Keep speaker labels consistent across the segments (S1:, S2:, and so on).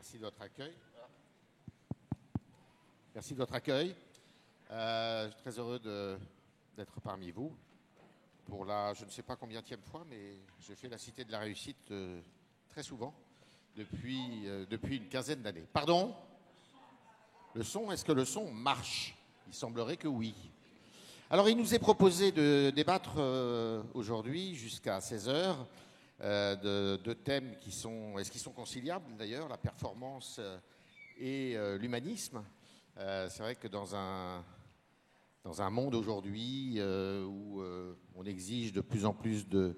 S1: Merci de votre accueil. Merci de votre accueil. Je suis très heureux d'être parmi vous. Pour la, je ne sais pas combienième fois, mais je fais la Cité de la Réussite très souvent, depuis une quinzaine d'années. Pardon ? Le son, est-ce que le son marche ? Il semblerait que oui. Alors, il nous est proposé de débattre aujourd'hui jusqu'à 16 heures de thèmes qui sont conciliables d'ailleurs, la performance et l'humanisme. C'est vrai que dans un monde aujourd'hui où on exige de plus en plus de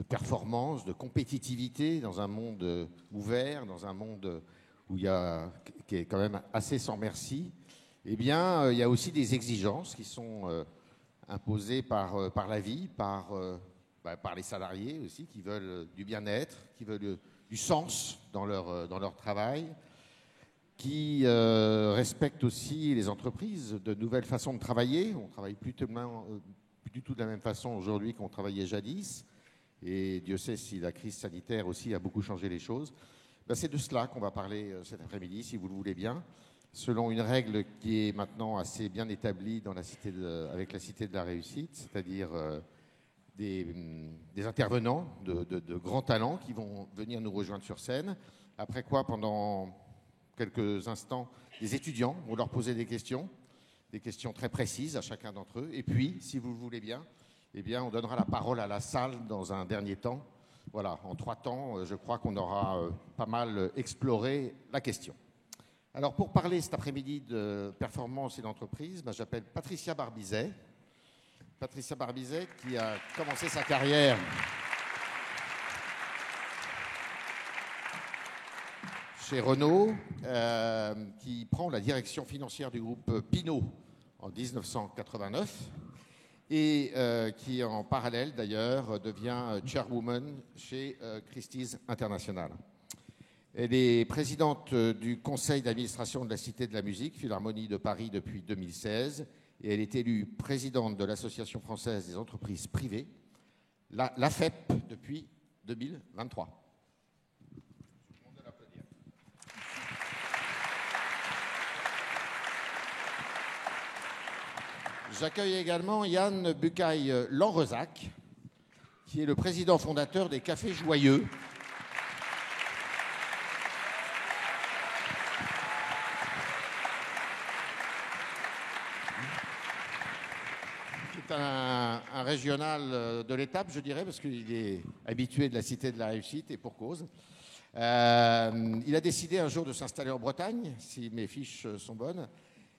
S1: performance, de compétitivité, dans un monde ouvert, dans un monde qui est quand même assez sans merci, eh bien, il y a aussi des exigences qui sont imposées par la vie, par les salariés aussi, qui veulent du bien-être, qui veulent du sens dans leur travail, qui respectent aussi les entreprises, de nouvelles façons de travailler. On ne travaille plus du tout de la même façon aujourd'hui qu'on travaillait jadis. Et Dieu sait si la crise sanitaire aussi a beaucoup changé les choses. C'est de cela qu'on va parler cet après-midi, si vous le voulez bien, selon une règle qui est maintenant assez bien établie avec la Cité de la Réussite, c'est-à-dire des intervenants de grands talents qui vont venir nous rejoindre sur scène. Après quoi, pendant quelques instants, des étudiants vont leur poser des questions très précises à chacun d'entre eux. Et puis, si vous le voulez bien, eh bien, on donnera la parole à la salle dans un dernier temps. Voilà, en 3 temps, je crois qu'on aura pas mal exploré la question. Alors, pour parler cet après-midi de performance et d'entreprise, j'appelle Patricia Barbizet. Patricia Barbizet, qui a commencé sa carrière chez Renault, qui prend la direction financière du groupe Pinot en 1989 et qui, en parallèle d'ailleurs, devient chairwoman chez Christie's International. Elle est présidente du conseil d'administration de la Cité de la Musique, Philharmonie de Paris depuis 2016, et elle est élue présidente de l'Association française des entreprises privées, l'AFEP, depuis 2023. J'accueille également Yann Bucaille-Lanrezac, qui est le président fondateur des Cafés Joyeux. C'est un régional de l'étape, je dirais, parce qu'il est habitué de la Cité de la Réussite, et pour cause. Il a décidé un jour de s'installer en Bretagne, si mes fiches sont bonnes,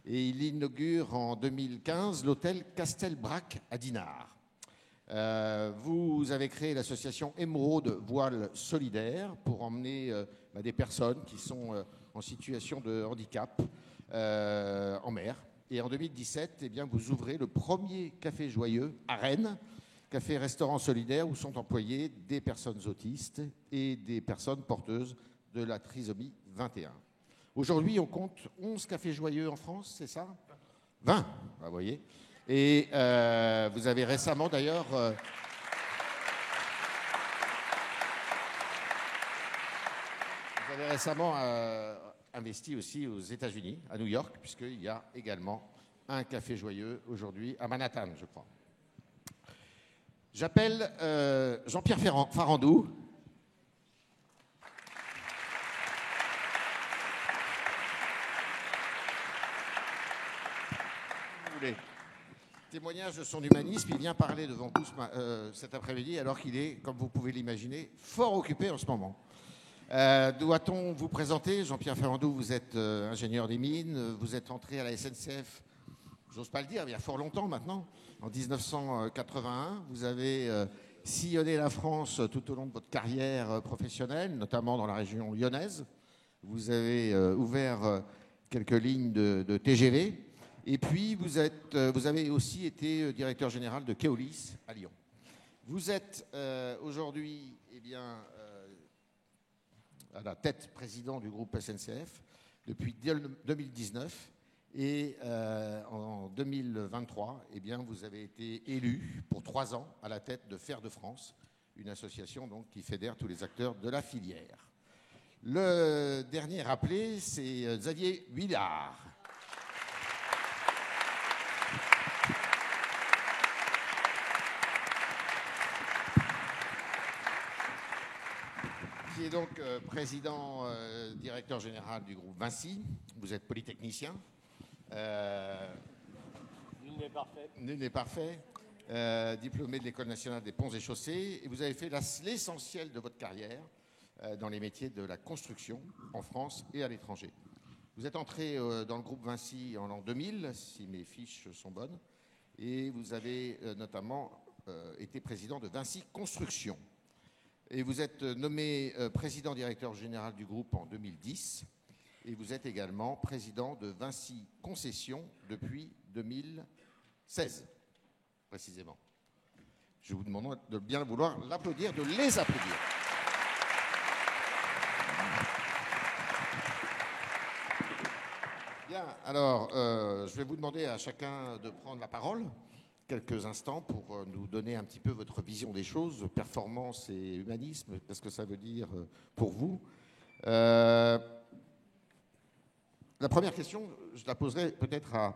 S1: et il inaugure en 2015 l'hôtel Castelbrac à Dinard. Vous avez créé l'association Émeraude Voile Solidaire pour emmener des personnes qui sont en situation de handicap en mer. Et en 2017, eh bien, vous ouvrez le premier café joyeux à Rennes, café-restaurant solidaire où sont employées des personnes autistes et des personnes porteuses de la trisomie 21. Aujourd'hui, on compte 11 cafés joyeux en France, c'est ça ? 20, vous voyez. Et vous avez récemment, d'ailleurs... vous avez récemment investi aussi aux États-Unis, à New York, puisqu'il y a également un café joyeux aujourd'hui à Manhattan, je crois. J'appelle Jean-Pierre Farandou. voulez. Témoignage de son humanisme, il vient parler devant tous cet après-midi, alors qu'il est, comme vous pouvez l'imaginer, fort occupé en ce moment. Doit-on vous présenter? Jean-Pierre Ferrandou, vous êtes ingénieur des mines, vous êtes entré à la SNCF, j'ose pas le dire, il y a fort longtemps maintenant, en 1981. Vous avez sillonné la France tout au long de votre carrière professionnelle, notamment dans la région lyonnaise. Vous avez ouvert quelques lignes de TGV. Et puis, vous avez aussi été directeur général de Keolis à Lyon. Vous êtes aujourd'hui à la tête président du groupe SNCF depuis 2019. Et en 2023, vous avez été élu pour 3 ans à la tête de Fer de France, une association donc, qui fédère tous les acteurs de la filière. Le dernier appelé, c'est Xavier Huillard. Qui est donc président, directeur général du groupe Vinci. Vous êtes polytechnicien.
S2: Nul n'est parfait.
S1: Nul n'est parfait. Diplômé de l'École nationale des ponts et chaussées. Et vous avez fait l'essentiel de votre carrière dans les métiers de la construction en France et à l'étranger. Vous êtes entré dans le groupe Vinci en l'an 2000, si mes fiches sont bonnes. Et vous avez notamment été président de Vinci Construction. Et vous êtes nommé président directeur général du groupe en 2010. Et vous êtes également président de Vinci Concessions depuis 2016, précisément. Je vous demande de bien vouloir l'applaudir, de les applaudir. Bien, alors, je vais vous demander à chacun de prendre la parole quelques instants pour nous donner un petit peu votre vision des choses, performance et humanisme, qu'est-ce que ça veut dire pour vous. La première question, je la poserai peut-être à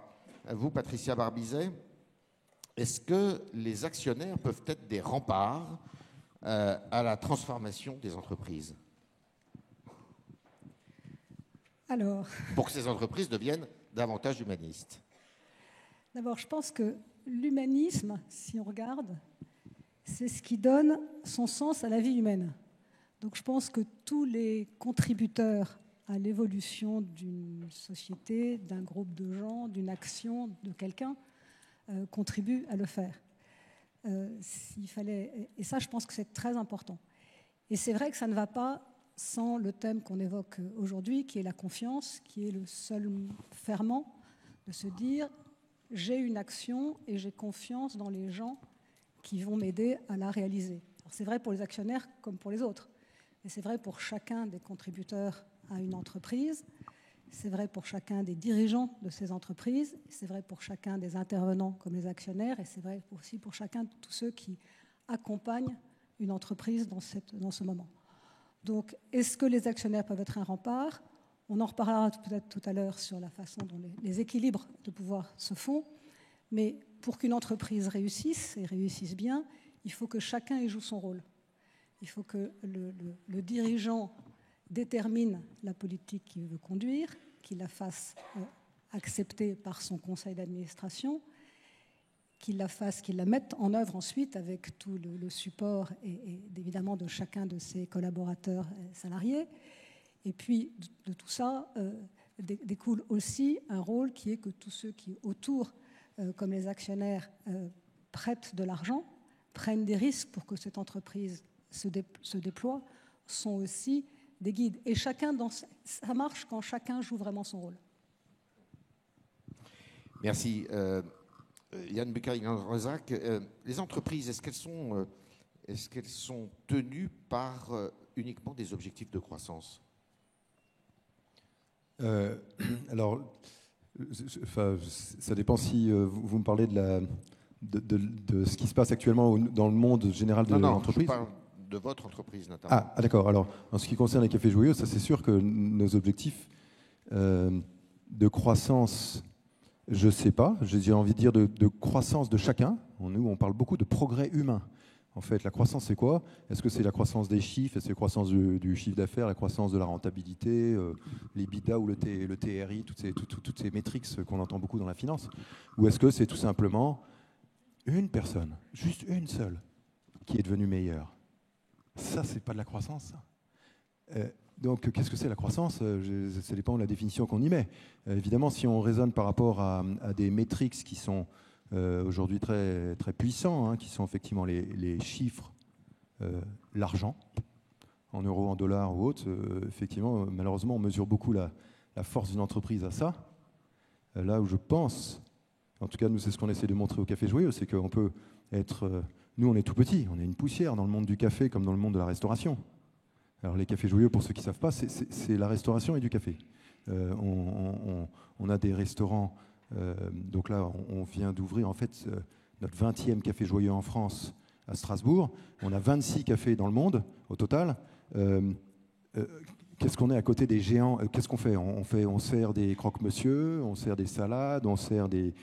S1: vous, Patricia Barbizet. Est-ce que les actionnaires peuvent être des remparts à la transformation des entreprises?
S3: Alors,
S1: pour que ces entreprises deviennent davantage humanistes.
S3: D'abord, je pense que l'humanisme, si on regarde, c'est ce qui donne son sens à la vie humaine. Donc je pense que tous les contributeurs à l'évolution d'une société, d'un groupe de gens, d'une action, de quelqu'un, contribuent à le faire. Et ça, je pense que c'est très important. Et c'est vrai que ça ne va pas sans le thème qu'on évoque aujourd'hui, qui est la confiance, qui est le seul ferment de se dire « j'ai une action et j'ai confiance dans les gens qui vont m'aider à la réaliser ». Alors c'est vrai pour les actionnaires comme pour les autres, mais c'est vrai pour chacun des contributeurs à une entreprise, c'est vrai pour chacun des dirigeants de ces entreprises, c'est vrai pour chacun des intervenants comme les actionnaires, et c'est vrai aussi pour chacun de tous ceux qui accompagnent une entreprise dans ce moment. Donc, est-ce que les actionnaires peuvent être un rempart? On en reparlera peut-être tout à l'heure sur la façon dont les équilibres de pouvoir se font. Mais pour qu'une entreprise réussisse, et réussisse bien, il faut que chacun y joue son rôle. Il faut que le dirigeant détermine la politique qu'il veut conduire, qu'il la fasse accepter par son conseil d'administration, qu'il la mette en œuvre ensuite avec tout le support et évidemment de chacun de ses collaborateurs et salariés. Et puis de tout ça découle aussi un rôle qui est que tous ceux qui autour, comme les actionnaires, prêtent de l'argent, prennent des risques pour que cette entreprise se déploie, sont aussi des guides. Et ça marche quand chacun joue vraiment son rôle.
S1: Merci. Yann Bucay-Rezac, les entreprises, est-ce qu'elles sont tenues par uniquement des objectifs de croissance?
S4: Alors, ça dépend si vous me parlez de ce qui se passe actuellement dans le monde général de l'entreprise.
S1: Je parle de votre entreprise notamment.
S4: Ah, d'accord. Alors, en ce qui concerne les cafés joyeux, ça c'est sûr que nos objectifs de croissance, je ne sais pas, j'ai envie de dire de croissance de chacun. Nous, on parle beaucoup de progrès humain. En fait, la croissance, c'est quoi? Est-ce que c'est la croissance des chiffres? Est-ce que c'est la croissance du chiffre d'affaires, la croissance de la rentabilité, l'EBITDA ou le TRI, toutes ces métriques qu'on entend beaucoup dans la finance? Ou est-ce que c'est tout simplement une personne, juste une seule, qui est devenue meilleure? Ça, c'est pas de la croissance, ça. Donc, qu'est-ce que c'est la croissance? Ça dépend de la définition qu'on y met. Évidemment, si on raisonne par rapport à des métriques qui sont aujourd'hui très, très puissants, hein, qui sont effectivement les chiffres, l'argent, en euros, en dollars ou autres, effectivement, malheureusement, on mesure beaucoup la force d'une entreprise à ça. Là où je pense, en tout cas, nous, c'est ce qu'on essaie de montrer au Café Joyeux, c'est qu'on peut être... nous, on est tout petit, on est une poussière dans le monde du café comme dans le monde de la restauration. Alors les cafés joyeux, pour ceux qui ne savent pas, c'est la restauration et du café. On a des restaurants, donc là on vient d'ouvrir en fait notre 20e café joyeux en France à Strasbourg. On a 26 cafés dans le monde au total. Qu'est-ce qu'on est à côté des géants? Qu'est-ce qu'on fait? On sert des croque-monsieur, on sert des salades, on sert des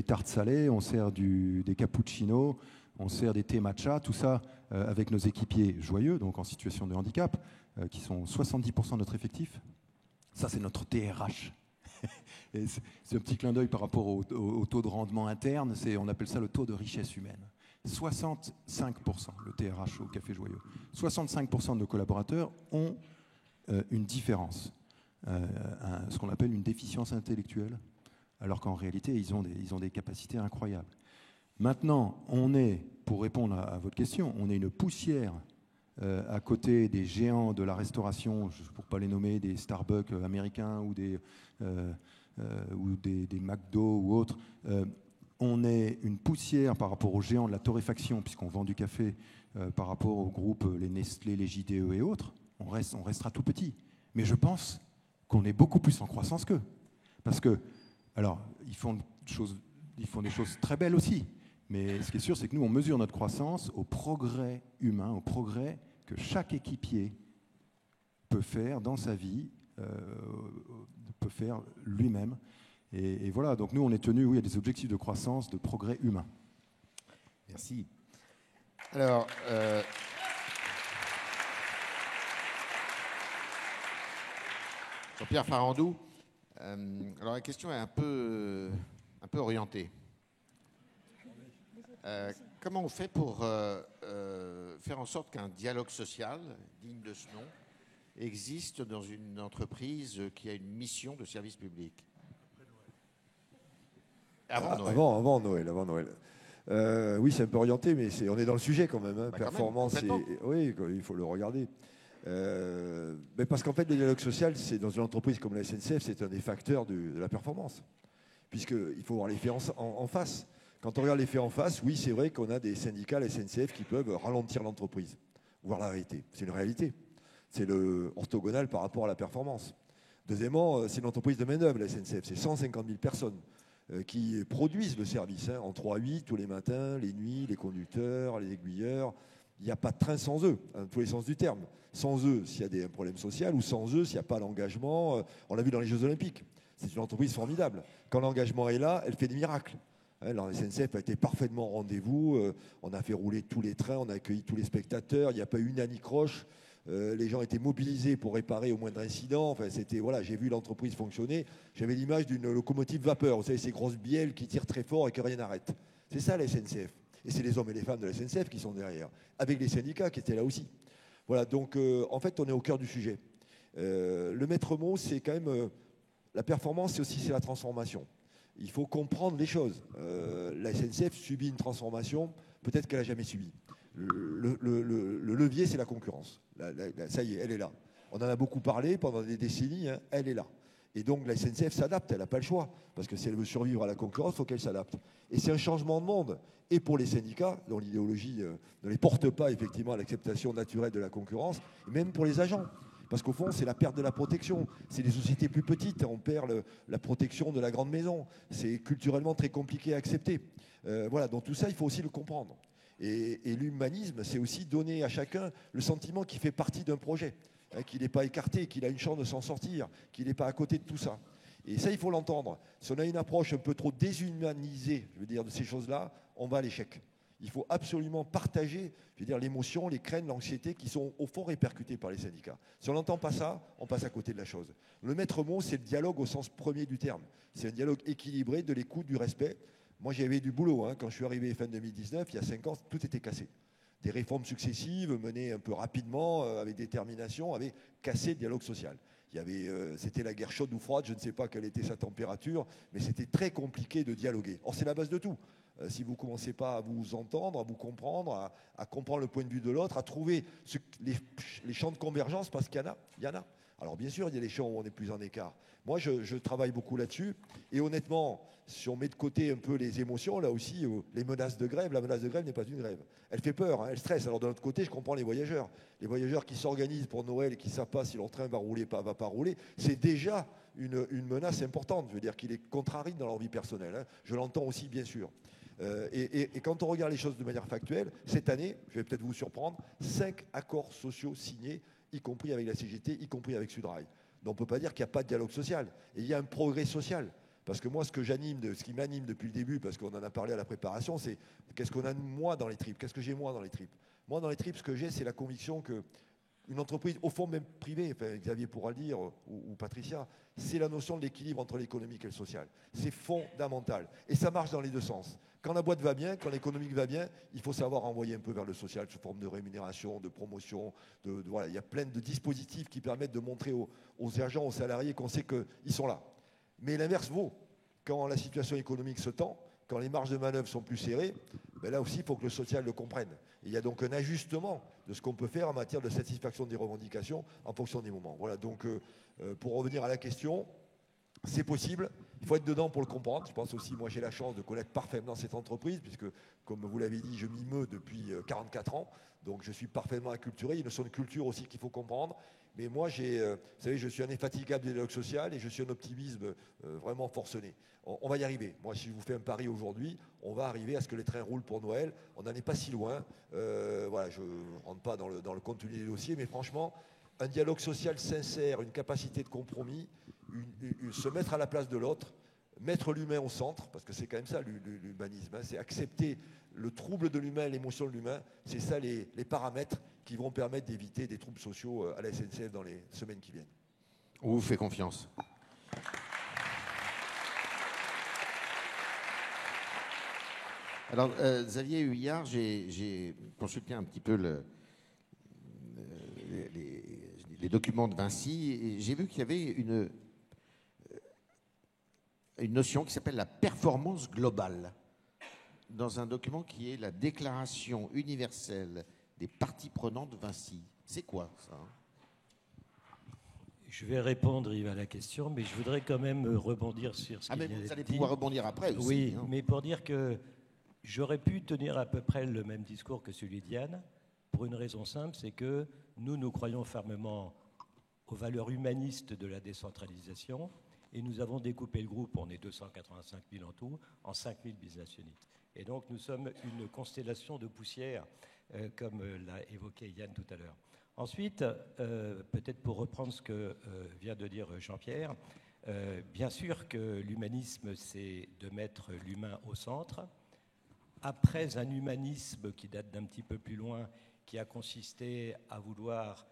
S4: tartes salées, on sert des cappuccinos, on sert des thés matcha, tout ça avec nos équipiers joyeux, donc en situation de handicap, qui sont 70% de notre effectif. Ça, c'est notre TRH. Et c'est un petit clin d'œil par rapport au taux de rendement interne, on appelle ça le taux de richesse humaine. 65%, le TRH au Café Joyeux. 65% de nos collaborateurs ont une différence, ce qu'on appelle une déficience intellectuelle, alors qu'en réalité, ils ont des capacités incroyables. Maintenant, pour répondre à votre question, on est une poussière à côté des géants de la restauration, pour ne pas les nommer, des Starbucks américains ou des McDo ou autres. On est une poussière par rapport aux géants de la torréfaction, puisqu'on vend du café par rapport aux groupes, les Nestlé, les JDE et autres. On restera tout petit. Mais je pense qu'on est beaucoup plus en croissance qu'eux. Parce que, alors, ils font des choses très belles aussi. Mais ce qui est sûr, c'est que nous, on mesure notre croissance au progrès humain, au progrès que chaque équipier peut faire dans sa vie, peut faire lui-même. Et voilà, donc nous, on est tenus, oui, à des objectifs de croissance, de progrès humain.
S1: Merci. Alors, Jean-Pierre Farandou, alors la question est un peu orientée. Comment on fait pour faire en sorte qu'un dialogue social digne de ce nom existe dans une entreprise qui a une mission de service public?
S2: Avant Noël. Oui, c'est un peu orienté, mais on est dans le sujet quand même. Hein.
S1: Bah,
S2: performance, oui, il faut le regarder. Mais parce qu'en fait, le dialogue social, c'est dans une entreprise comme la SNCF, c'est un des facteurs de la performance. Puisqu'il faut voir les faits en face. Quand on regarde les faits en face, oui, c'est vrai qu'on a des syndicats, la SNCF, qui peuvent ralentir l'entreprise, voir l'arrêter. C'est une réalité. C'est le orthogonal par rapport à la performance. Deuxièmement, c'est une entreprise de main-d'œuvre, la SNCF. C'est 150 000 personnes qui produisent le service, hein, en 3-8, tous les matins, les nuits, les conducteurs, les aiguilleurs. Il n'y a pas de train sans eux, dans tous les sens du terme. Sans eux, s'il y a un problème social, ou sans eux, s'il n'y a pas d'engagement. On l'a vu dans les Jeux Olympiques. C'est une entreprise formidable. Quand l'engagement est là, elle fait des miracles. La SNCF a été parfaitement au rendez-vous. On a fait rouler tous les trains, on a accueilli tous les spectateurs. Il n'y a pas eu une anicroche. Les gens étaient mobilisés pour réparer au moindre incident. Enfin, j'ai vu l'entreprise fonctionner. J'avais l'image d'une locomotive vapeur. Vous savez, ces grosses bielles qui tirent très fort et que rien n'arrête. C'est ça la SNCF. Et c'est les hommes et les femmes de la SNCF qui sont derrière, avec les syndicats qui étaient là aussi. Voilà, donc en fait, on est au cœur du sujet. Le maître mot, c'est quand même la performance, c'est la transformation. Il faut comprendre les choses. La SNCF subit une transformation, peut-être qu'elle n'a jamais subi. Le levier, c'est la concurrence. Ça y est, elle est là. On en a beaucoup parlé pendant des décennies, hein, elle est là. Et donc la SNCF s'adapte, elle n'a pas le choix. Parce que si elle veut survivre à la concurrence, il faut qu'elle s'adapte. Et c'est un changement de monde. Et pour les syndicats, dont l'idéologie ne les porte pas effectivement à l'acceptation naturelle de la concurrence, et même pour les agents. Parce qu'au fond, c'est la perte de la protection. C'est des sociétés plus petites, on perd la protection de la grande maison. C'est culturellement très compliqué à accepter. Voilà, donc tout ça, il faut aussi le comprendre. Et l'humanisme, c'est aussi donner à chacun le sentiment qu'il fait partie d'un projet, hein, qu'il n'est pas écarté, qu'il a une chance de s'en sortir, qu'il n'est pas à côté de tout ça. Et ça, il faut l'entendre. Si on a une approche un peu trop déshumanisée, je veux dire, de ces choses-là, on va à l'échec. Il faut absolument partager, je veux dire, l'émotion, les craintes, l'anxiété qui sont au fond répercutées par les syndicats. Si on n'entend pas ça, on passe à côté de la chose. Le maître mot, c'est le dialogue au sens premier du terme. C'est un dialogue équilibré, de l'écoute, du respect. Moi, j'avais du boulot. Quand je suis arrivé fin 2019, il y a 5 ans, tout était cassé. Des réformes successives menées un peu rapidement, avec détermination, avaient cassé le dialogue social. C'était la guerre chaude ou froide, je ne sais pas quelle était sa température, mais c'était très compliqué de dialoguer. Or, c'est la base de tout. Si vous ne commencez pas à vous entendre, à vous comprendre, à comprendre le point de vue de l'autre, à trouver les champs de convergence, parce qu'il y en a. Alors bien sûr, il y a des champs où on est plus en écart. Moi, je travaille beaucoup là-dessus. Et honnêtement, si on met de côté un peu les émotions, là aussi, les menaces de grève, la menace de grève n'est pas une grève. Elle fait peur, elle stresse. Alors de l'autre côté, je comprends les voyageurs. Les voyageurs qui s'organisent pour Noël et qui ne savent pas si leur train va rouler, va pas rouler, c'est déjà une menace importante. Je veux dire qu'il les contrarie dans leur vie personnelle. Je l'entends aussi, bien sûr. Et quand on regarde les choses de manière factuelle, cette année, je vais peut-être vous surprendre, 5 accords sociaux signés, y compris avec la CGT, y compris avec Sudrail. Donc on ne peut pas dire qu'il n'y a pas de dialogue social. Et il y a un progrès social. Parce que moi, ce qui m'anime depuis le début, parce qu'on en a parlé à la préparation, c'est qu'est-ce qu'on a moi dans les tripes, qu'est-ce que j'ai moi dans les tripes. Moi, dans les tripes, ce que j'ai, c'est la conviction que une entreprise, au fond même privée, enfin, Xavier pourra le dire, ou Patricia, c'est la notion de l'équilibre entre l'économique et le social. C'est fondamental. Et ça marche dans les deux sens. Quand la boîte va bien, quand l'économique va bien, il faut savoir envoyer un peu vers le social sous forme de rémunération, de promotion. Voilà. Il y a plein de dispositifs qui permettent de montrer aux agents, aux salariés qu'on sait qu'ils sont là. Mais l'inverse vaut. Quand la situation économique se tend, quand les marges de manœuvre sont plus serrées, là aussi, il faut que le social le comprenne. Et il y a donc un ajustement de ce qu'on peut faire en matière de satisfaction des revendications en fonction des moments. Voilà, donc pour revenir à la question, c'est possible, il faut être dedans pour le comprendre. Je pense aussi, moi j'ai la chance de connaître parfaitement cette entreprise, puisque comme vous l'avez dit, je m'y meus depuis 44 ans, donc je suis parfaitement acculturé. Il y a une notion de culture aussi qu'il faut comprendre. Mais moi, vous savez, je suis un infatigable du dialogue social et je suis un optimisme vraiment forcené. On va y arriver. Moi, si je vous fais un pari aujourd'hui, on va arriver à ce que les trains roulent pour Noël. On n'en est pas si loin. Voilà, je ne rentre pas dans le contenu des dossiers, mais franchement, un dialogue social sincère, une capacité de compromis, se mettre à la place de l'autre, mettre l'humain au centre, parce que c'est quand même ça l'humanisme, c'est accepter le trouble de l'humain, l'émotion de l'humain, c'est ça les paramètres qui vont permettre d'éviter des troubles sociaux à la SNCF dans les semaines qui viennent.
S1: On vous fait confiance. Alors, Xavier Huillard, j'ai consulté un petit peu les documents de Vinci et j'ai vu qu'il y avait une notion qui s'appelle la performance globale dans un document qui est la Déclaration universelle des parties prenantes de Vinci. C'est quoi ça ?
S5: Je vais répondre, Yves, à la question, mais je voudrais quand même rebondir sur ce qu'il vient
S1: vous allez
S5: dit.
S1: pouvoir rebondir après aussi.
S5: Oui, mais pour dire que j'aurais pu tenir à peu près le même discours que celui d'Yann, pour une raison simple, c'est que nous croyons fermement aux valeurs humanistes de la décentralisation, et nous avons découpé le groupe, on est 285 000 en tout, en 5 000 business units. Et donc nous sommes une constellation de poussière, comme l'a évoqué Yann tout à l'heure. Ensuite, peut-être pour reprendre ce que vient de dire Jean-Pierre, bien sûr que l'humanisme, c'est de mettre l'humain au centre. Après un humanisme qui date d'un petit peu plus loin, qui a consisté à vouloir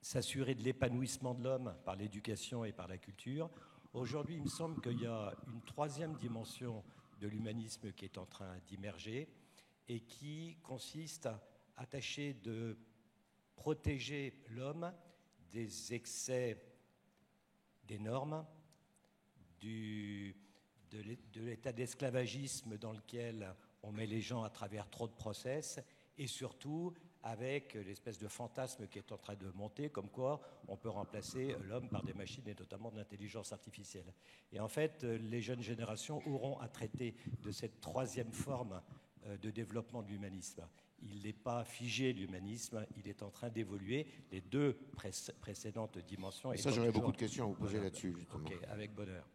S5: s'assurer de l'épanouissement de l'homme par l'éducation et par la culture, aujourd'hui, il me semble qu'il y a une troisième dimension de l'humanisme qui est en train d'immerger et qui consiste à tâcher de protéger l'homme des excès des normes, de l'état d'esclavagisme dans lequel on met les gens à travers trop de process, et surtout avec l'espèce de fantasme qui est en train de monter, comme quoi on peut remplacer l'homme par des machines et notamment de l'intelligence artificielle. Et en fait, les jeunes générations auront à traiter de cette troisième forme de développement de l'humanisme. Il n'est pas figé, l'humanisme, il est en train d'évoluer. Les deux précédentes dimensions...
S1: Ça, j'aurais beaucoup de questions à vous poser là-dessus, justement.
S5: Ok, avec bonheur.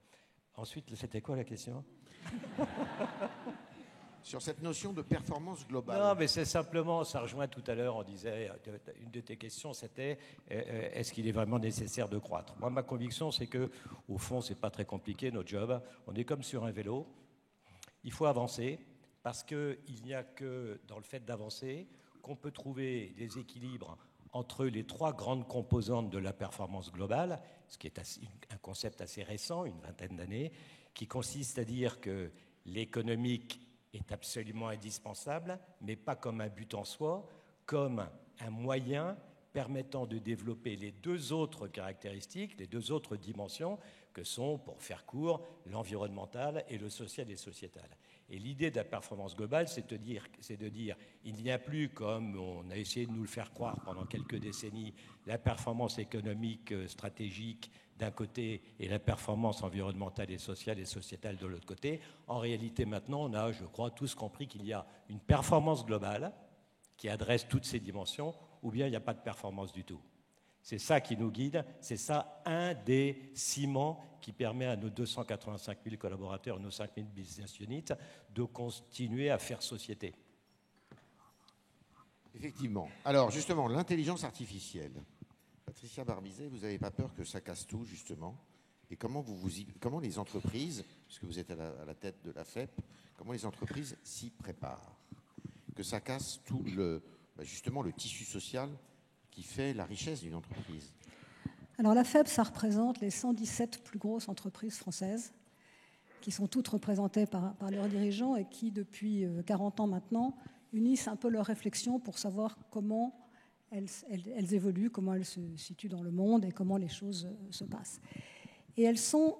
S5: Ensuite, c'était quoi la question ?
S1: Sur cette notion de performance globale.
S5: Non, mais c'est simplement, ça rejoint tout à l'heure, on disait, une de tes questions, c'était est-ce qu'il est vraiment nécessaire de croître ? Moi, ma conviction, c'est que, au fond, c'est pas très compliqué, notre job. On est comme sur un vélo. Il faut avancer, parce qu'il n'y a que dans le fait d'avancer qu'on peut trouver des équilibres entre les trois grandes composantes de la performance globale, ce qui est un concept assez récent, une vingtaine d'années, qui consiste à dire que l'économique est absolument indispensable, mais pas comme un but en soi, comme un moyen permettant de développer les deux autres caractéristiques, les deux autres dimensions, que sont, pour faire court, l'environnemental et le social et sociétal. Et l'idée de la performance globale, c'est de dire il n'y a plus, comme on a essayé de nous le faire croire pendant quelques décennies, la performance économique stratégique d'un côté et la performance environnementale et sociale et sociétale de l'autre côté. En réalité, maintenant, on a, je crois, tous compris qu'il y a une performance globale qui adresse toutes ces dimensions, ou bien il n'y a pas de performance du tout. C'est ça qui nous guide, c'est ça un des ciments qui permet à nos 285 000 collaborateurs, nos 5 000 business units, de continuer à faire société.
S1: Effectivement. Alors justement, l'intelligence artificielle. Patricia Barbizet, vous n'avez pas peur que ça casse tout, justement? Et comment les entreprises, puisque vous êtes à la tête de la FEP, comment les entreprises s'y préparent? Que ça casse tout justement le tissu social qui fait la richesse d'une entreprise.
S3: Alors la FEP, ça représente les 117 plus grosses entreprises françaises qui sont toutes représentées par leurs dirigeants et qui, depuis 40 ans maintenant, unissent un peu leurs réflexions pour savoir comment elles évoluent, comment elles se situent dans le monde et comment les choses se passent. Et elles sont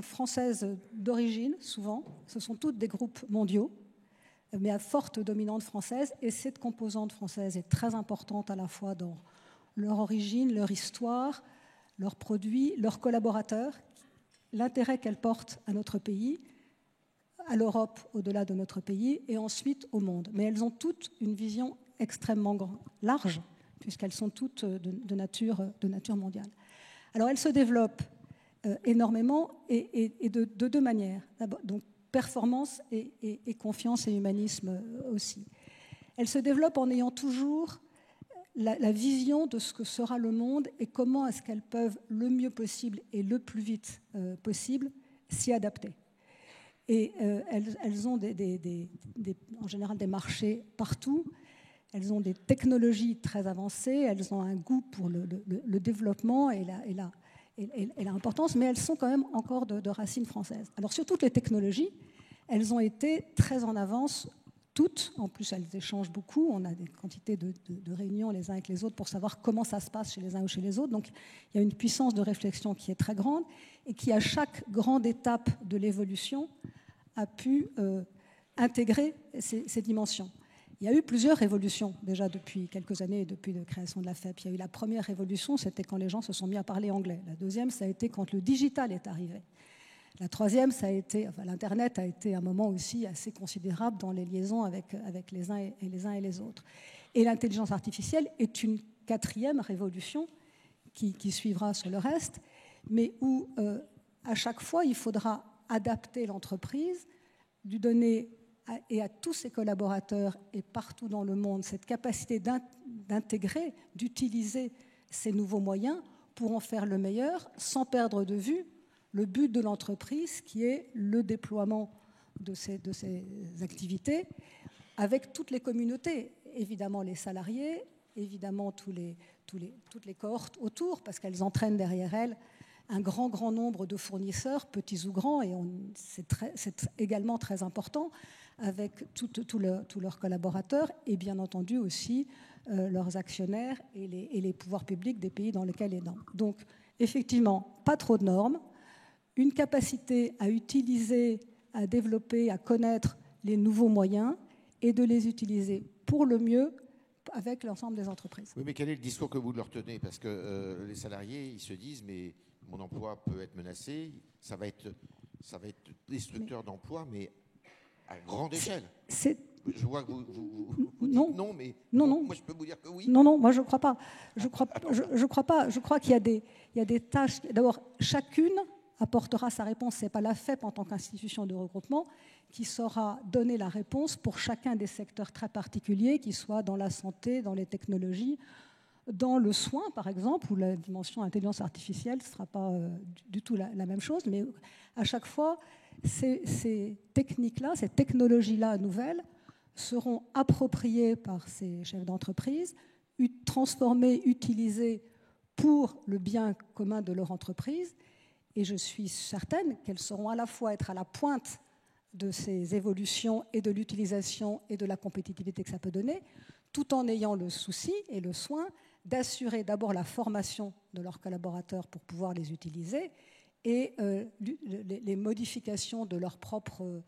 S3: françaises d'origine, souvent. Ce sont toutes des groupes mondiaux, mais à forte dominante française. Et cette composante française est très importante à la fois dans leur origine, leur histoire, leurs produits, leurs collaborateurs, l'intérêt qu'elles portent à notre pays, à l'Europe au-delà de notre pays, et ensuite au monde. Mais elles ont toutes une vision extrêmement large, puisqu'elles sont toutes de nature mondiale. Alors elles se développent énormément et de deux manières. Donc performance et confiance et humanisme aussi. Elles se développent en ayant toujours la vision de ce que sera le monde et comment est-ce qu'elles peuvent le mieux possible et le plus vite possible s'y adapter. Et elles ont en général des marchés partout, elles ont des technologies très avancées, elles ont un goût pour le développement et l'importance, mais elles sont quand même encore de racines françaises. Alors sur toutes les technologies, elles ont été très en avance, toutes. En plus, elles échangent beaucoup. On a des quantités de réunions les uns avec les autres pour savoir comment ça se passe chez les uns ou chez les autres. Donc il y a une puissance de réflexion qui est très grande et qui, à chaque grande étape de l'évolution, a pu intégrer ces dimensions. Il y a eu plusieurs révolutions déjà depuis quelques années, depuis la création de la FEP. Il y a eu la première révolution, c'était quand les gens se sont mis à parler anglais. La deuxième, ça a été quand le digital est arrivé. La troisième, l'Internet a été un moment aussi assez considérable dans les liaisons avec les uns et les autres. Et l'intelligence artificielle est une quatrième révolution qui suivra sur le reste, mais où à chaque fois, il faudra adapter l'entreprise, lui donner à tous ses collaborateurs et partout dans le monde cette capacité d'intégrer, d'utiliser ces nouveaux moyens pour en faire le meilleur, sans perdre de vue le but de l'entreprise, qui est le déploiement de ces activités avec toutes les communautés, évidemment les salariés, évidemment toutes les cohortes autour, parce qu'elles entraînent derrière elles un grand nombre de fournisseurs, petits ou grands, et c'est également très important, avec tous leurs collaborateurs et bien entendu aussi leurs actionnaires et les pouvoirs publics des pays dans lesquels ils sont. Donc effectivement, pas trop de normes, une capacité à utiliser, à développer, à connaître les nouveaux moyens et de les utiliser pour le mieux avec l'ensemble des entreprises.
S1: Oui, mais quel est le discours que vous leur tenez? Parce que les salariés, ils se disent, mais mon emploi peut être menacé, ça va être destructeur d'emploi, mais à grande échelle. Je vois que vous dites non, mais
S3: non.
S1: Moi je peux vous dire que oui.
S3: Non, moi je ne crois pas. Je crois pas. Je crois qu'il y a des tâches. D'abord, chacune apportera sa réponse. Ce n'est pas la FEP en tant qu'institution de regroupement qui saura donner la réponse pour chacun des secteurs très particuliers, qu'ils soient dans la santé, dans les technologies, dans le soin, par exemple, où la dimension intelligence artificielle ne sera pas du tout la même chose. Mais à chaque fois, ces techniques-là, ces technologies-là nouvelles seront appropriées par ces chefs d'entreprise, transformées, utilisées pour le bien commun de leur entreprise. Et je suis certaine qu'elles sauront à la fois être à la pointe de ces évolutions et de l'utilisation et de la compétitivité que ça peut donner, tout en ayant le souci et le soin d'assurer d'abord la formation de leurs collaborateurs pour pouvoir les utiliser et les modifications de leurs propres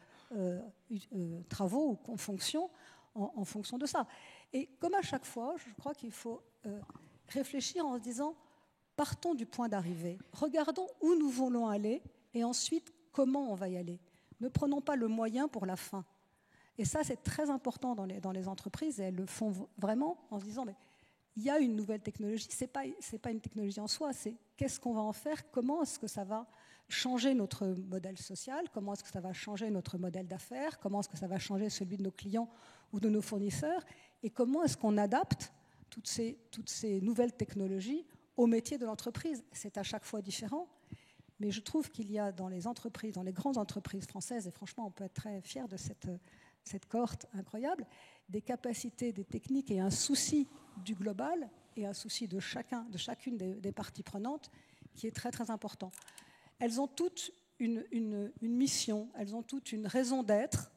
S3: travaux ou fonctions en fonction de ça. Et comme à chaque fois, je crois qu'il faut réfléchir en se disant, partons du point d'arrivée, regardons où nous voulons aller et ensuite comment on va y aller. Ne prenons pas le moyen pour la fin. Et ça, c'est très important dans les entreprises, et elles le font vraiment en se disant, mais il y a une nouvelle technologie, ce n'est pas une technologie en soi, c'est qu'est-ce qu'on va en faire, comment est-ce que ça va changer notre modèle social, comment est-ce que ça va changer notre modèle d'affaires, comment est-ce que ça va changer celui de nos clients ou de nos fournisseurs, et comment est-ce qu'on adapte toutes ces nouvelles technologies au métier de l'entreprise. C'est à chaque fois différent, mais je trouve qu'il y a dans les entreprises, dans les grandes entreprises françaises, et franchement on peut être très fier de cette cohorte incroyable, des capacités, des techniques et un souci du global et un souci de chacune des parties prenantes qui est très très important. Elles ont toutes une mission, elles ont toutes une raison d'être,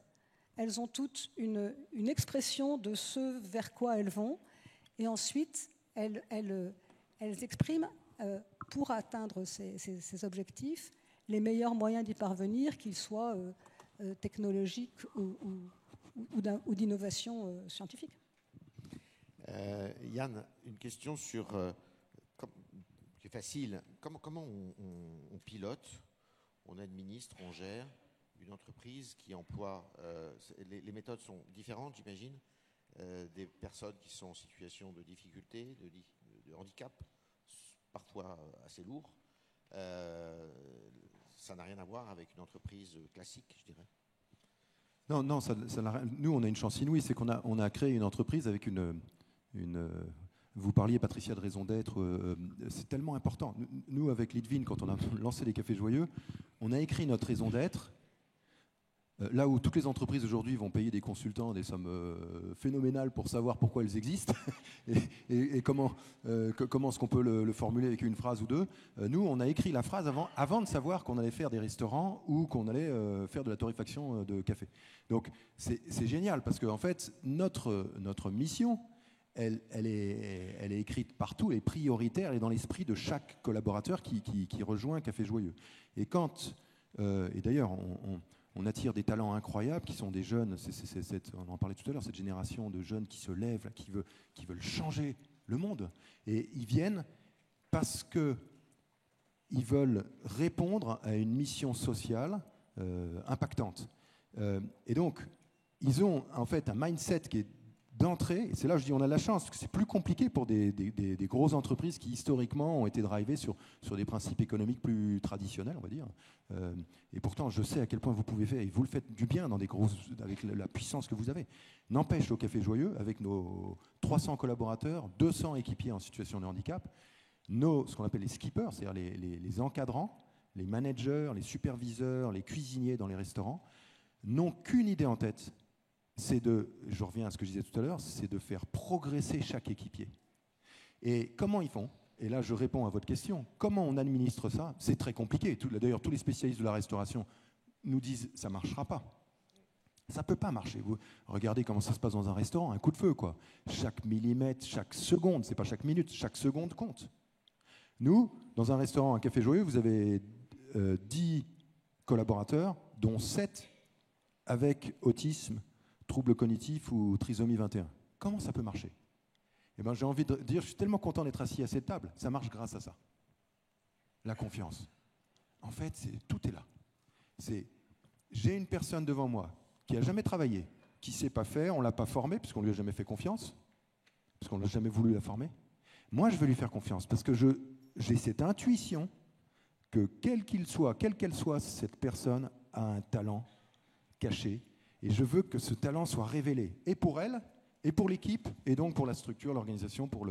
S3: elles ont toutes une expression de ce vers quoi elles vont, et ensuite elles expriment pour atteindre ces objectifs les meilleurs moyens d'y parvenir, qu'ils soient technologiques ou d'innovation scientifique.
S1: Yann, une question qui est facile. Comment on pilote, on administre, on gère une entreprise qui emploie... les méthodes sont différentes, j'imagine, des personnes qui sont en situation de difficulté, de handicap, parfois assez lourd. Ça n'a rien à voir avec une entreprise classique, je dirais.
S4: Non, nous, on a une chance inouïe, c'est qu'on a créé une entreprise avec une vous parliez, Patricia, de raison d'être. C'est tellement important. Nous, avec Litvin, quand on a lancé les Cafés Joyeux, on a écrit notre raison d'être. Là où toutes les entreprises aujourd'hui vont payer des consultants des sommes phénoménales pour savoir pourquoi elles existent et comment est-ce qu'on peut le formuler avec une phrase ou deux, nous, on a écrit la phrase avant de savoir qu'on allait faire des restaurants ou qu'on allait faire de la torréfaction de café. Donc, c'est génial parce qu'en fait, notre mission, elle est écrite partout, elle est prioritaire, elle est dans l'esprit de chaque collaborateur qui rejoint Café Joyeux. Et d'ailleurs, on attire des talents incroyables qui sont des jeunes, on en parlait tout à l'heure, cette génération de jeunes qui se lèvent, qui veulent changer le monde. Et ils viennent parce qu'ils veulent répondre à une mission sociale impactante. Et donc, ils ont en fait un mindset qui est d'entrée, et c'est là que je dis on a de la chance, parce que c'est plus compliqué pour des grosses entreprises qui historiquement ont été drivées sur des principes économiques plus traditionnels, on va dire. Et pourtant, je sais à quel point vous pouvez faire, et vous le faites du bien avec la puissance que vous avez. N'empêche, au Café Joyeux, avec nos 300 collaborateurs, 200 équipiers en situation de handicap, ce qu'on appelle les skippers, c'est-à-dire les encadrants, les managers, les superviseurs, les cuisiniers dans les restaurants, n'ont qu'une idée en tête. Je reviens à ce que je disais tout à l'heure, c'est de faire progresser chaque équipier. Et comment ils font ? Et là, je réponds à votre question. Comment on administre ça ? C'est très compliqué. D'ailleurs, tous les spécialistes de la restauration nous disent « ça ne marchera pas ». Ça ne peut pas marcher. Vous regardez comment ça se passe dans un restaurant, un coup de feu, quoi. Chaque millimètre, chaque seconde, c'est pas chaque minute, chaque seconde compte. Nous, dans un restaurant, un Café Joyeux, vous avez 10 collaborateurs, dont 7 avec autisme, troubles cognitifs ou trisomie 21. Comment ça peut marcher ? Eh ben, j'ai envie de dire, je suis tellement content d'être assis à cette table. Ça marche grâce à ça. La confiance. En fait, tout est là. J'ai une personne devant moi qui n'a jamais travaillé, qui ne sait pas faire, on ne l'a pas formé, puisqu'on ne lui a jamais fait confiance, puisqu'on n'a jamais voulu la former. Moi, je veux lui faire confiance, parce que j'ai cette intuition que quelle qu'elle soit, cette personne a un talent caché, et je veux que ce talent soit révélé, et pour elle, et pour l'équipe, et donc pour la structure, l'organisation, pour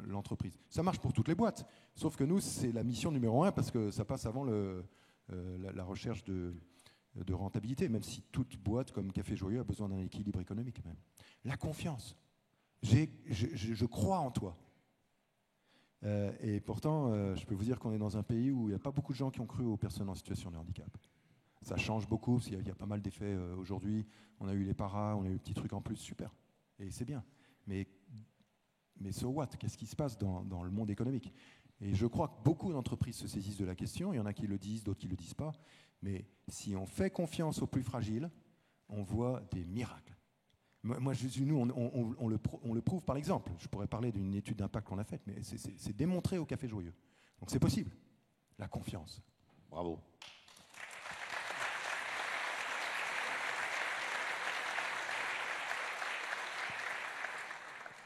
S4: l'entreprise. Ça marche pour toutes les boîtes, sauf que nous, c'est la mission numéro 1, parce que ça passe avant la recherche de rentabilité, même si toute boîte comme Café Joyeux a besoin d'un équilibre économique même. La confiance. Je crois en toi. Et pourtant, je peux vous dire qu'on est dans un pays où il n'y a pas beaucoup de gens qui ont cru aux personnes en situation de handicap. Ça change beaucoup, parce qu'il y a pas mal d'effets aujourd'hui. On a eu les paras, on a eu des petits trucs en plus, super. Et c'est bien. Mais so what? Qu'est-ce qui se passe dans le monde économique? Et je crois que beaucoup d'entreprises se saisissent de la question. Il y en a qui le disent, d'autres qui ne le disent pas. Mais si on fait confiance aux plus fragiles, on voit des miracles. Moi, nous, on le prouve par l'exemple. Je pourrais parler d'une étude d'impact qu'on a faite, mais c'est démontré au Café Joyeux. Donc c'est possible. La confiance.
S1: Bravo.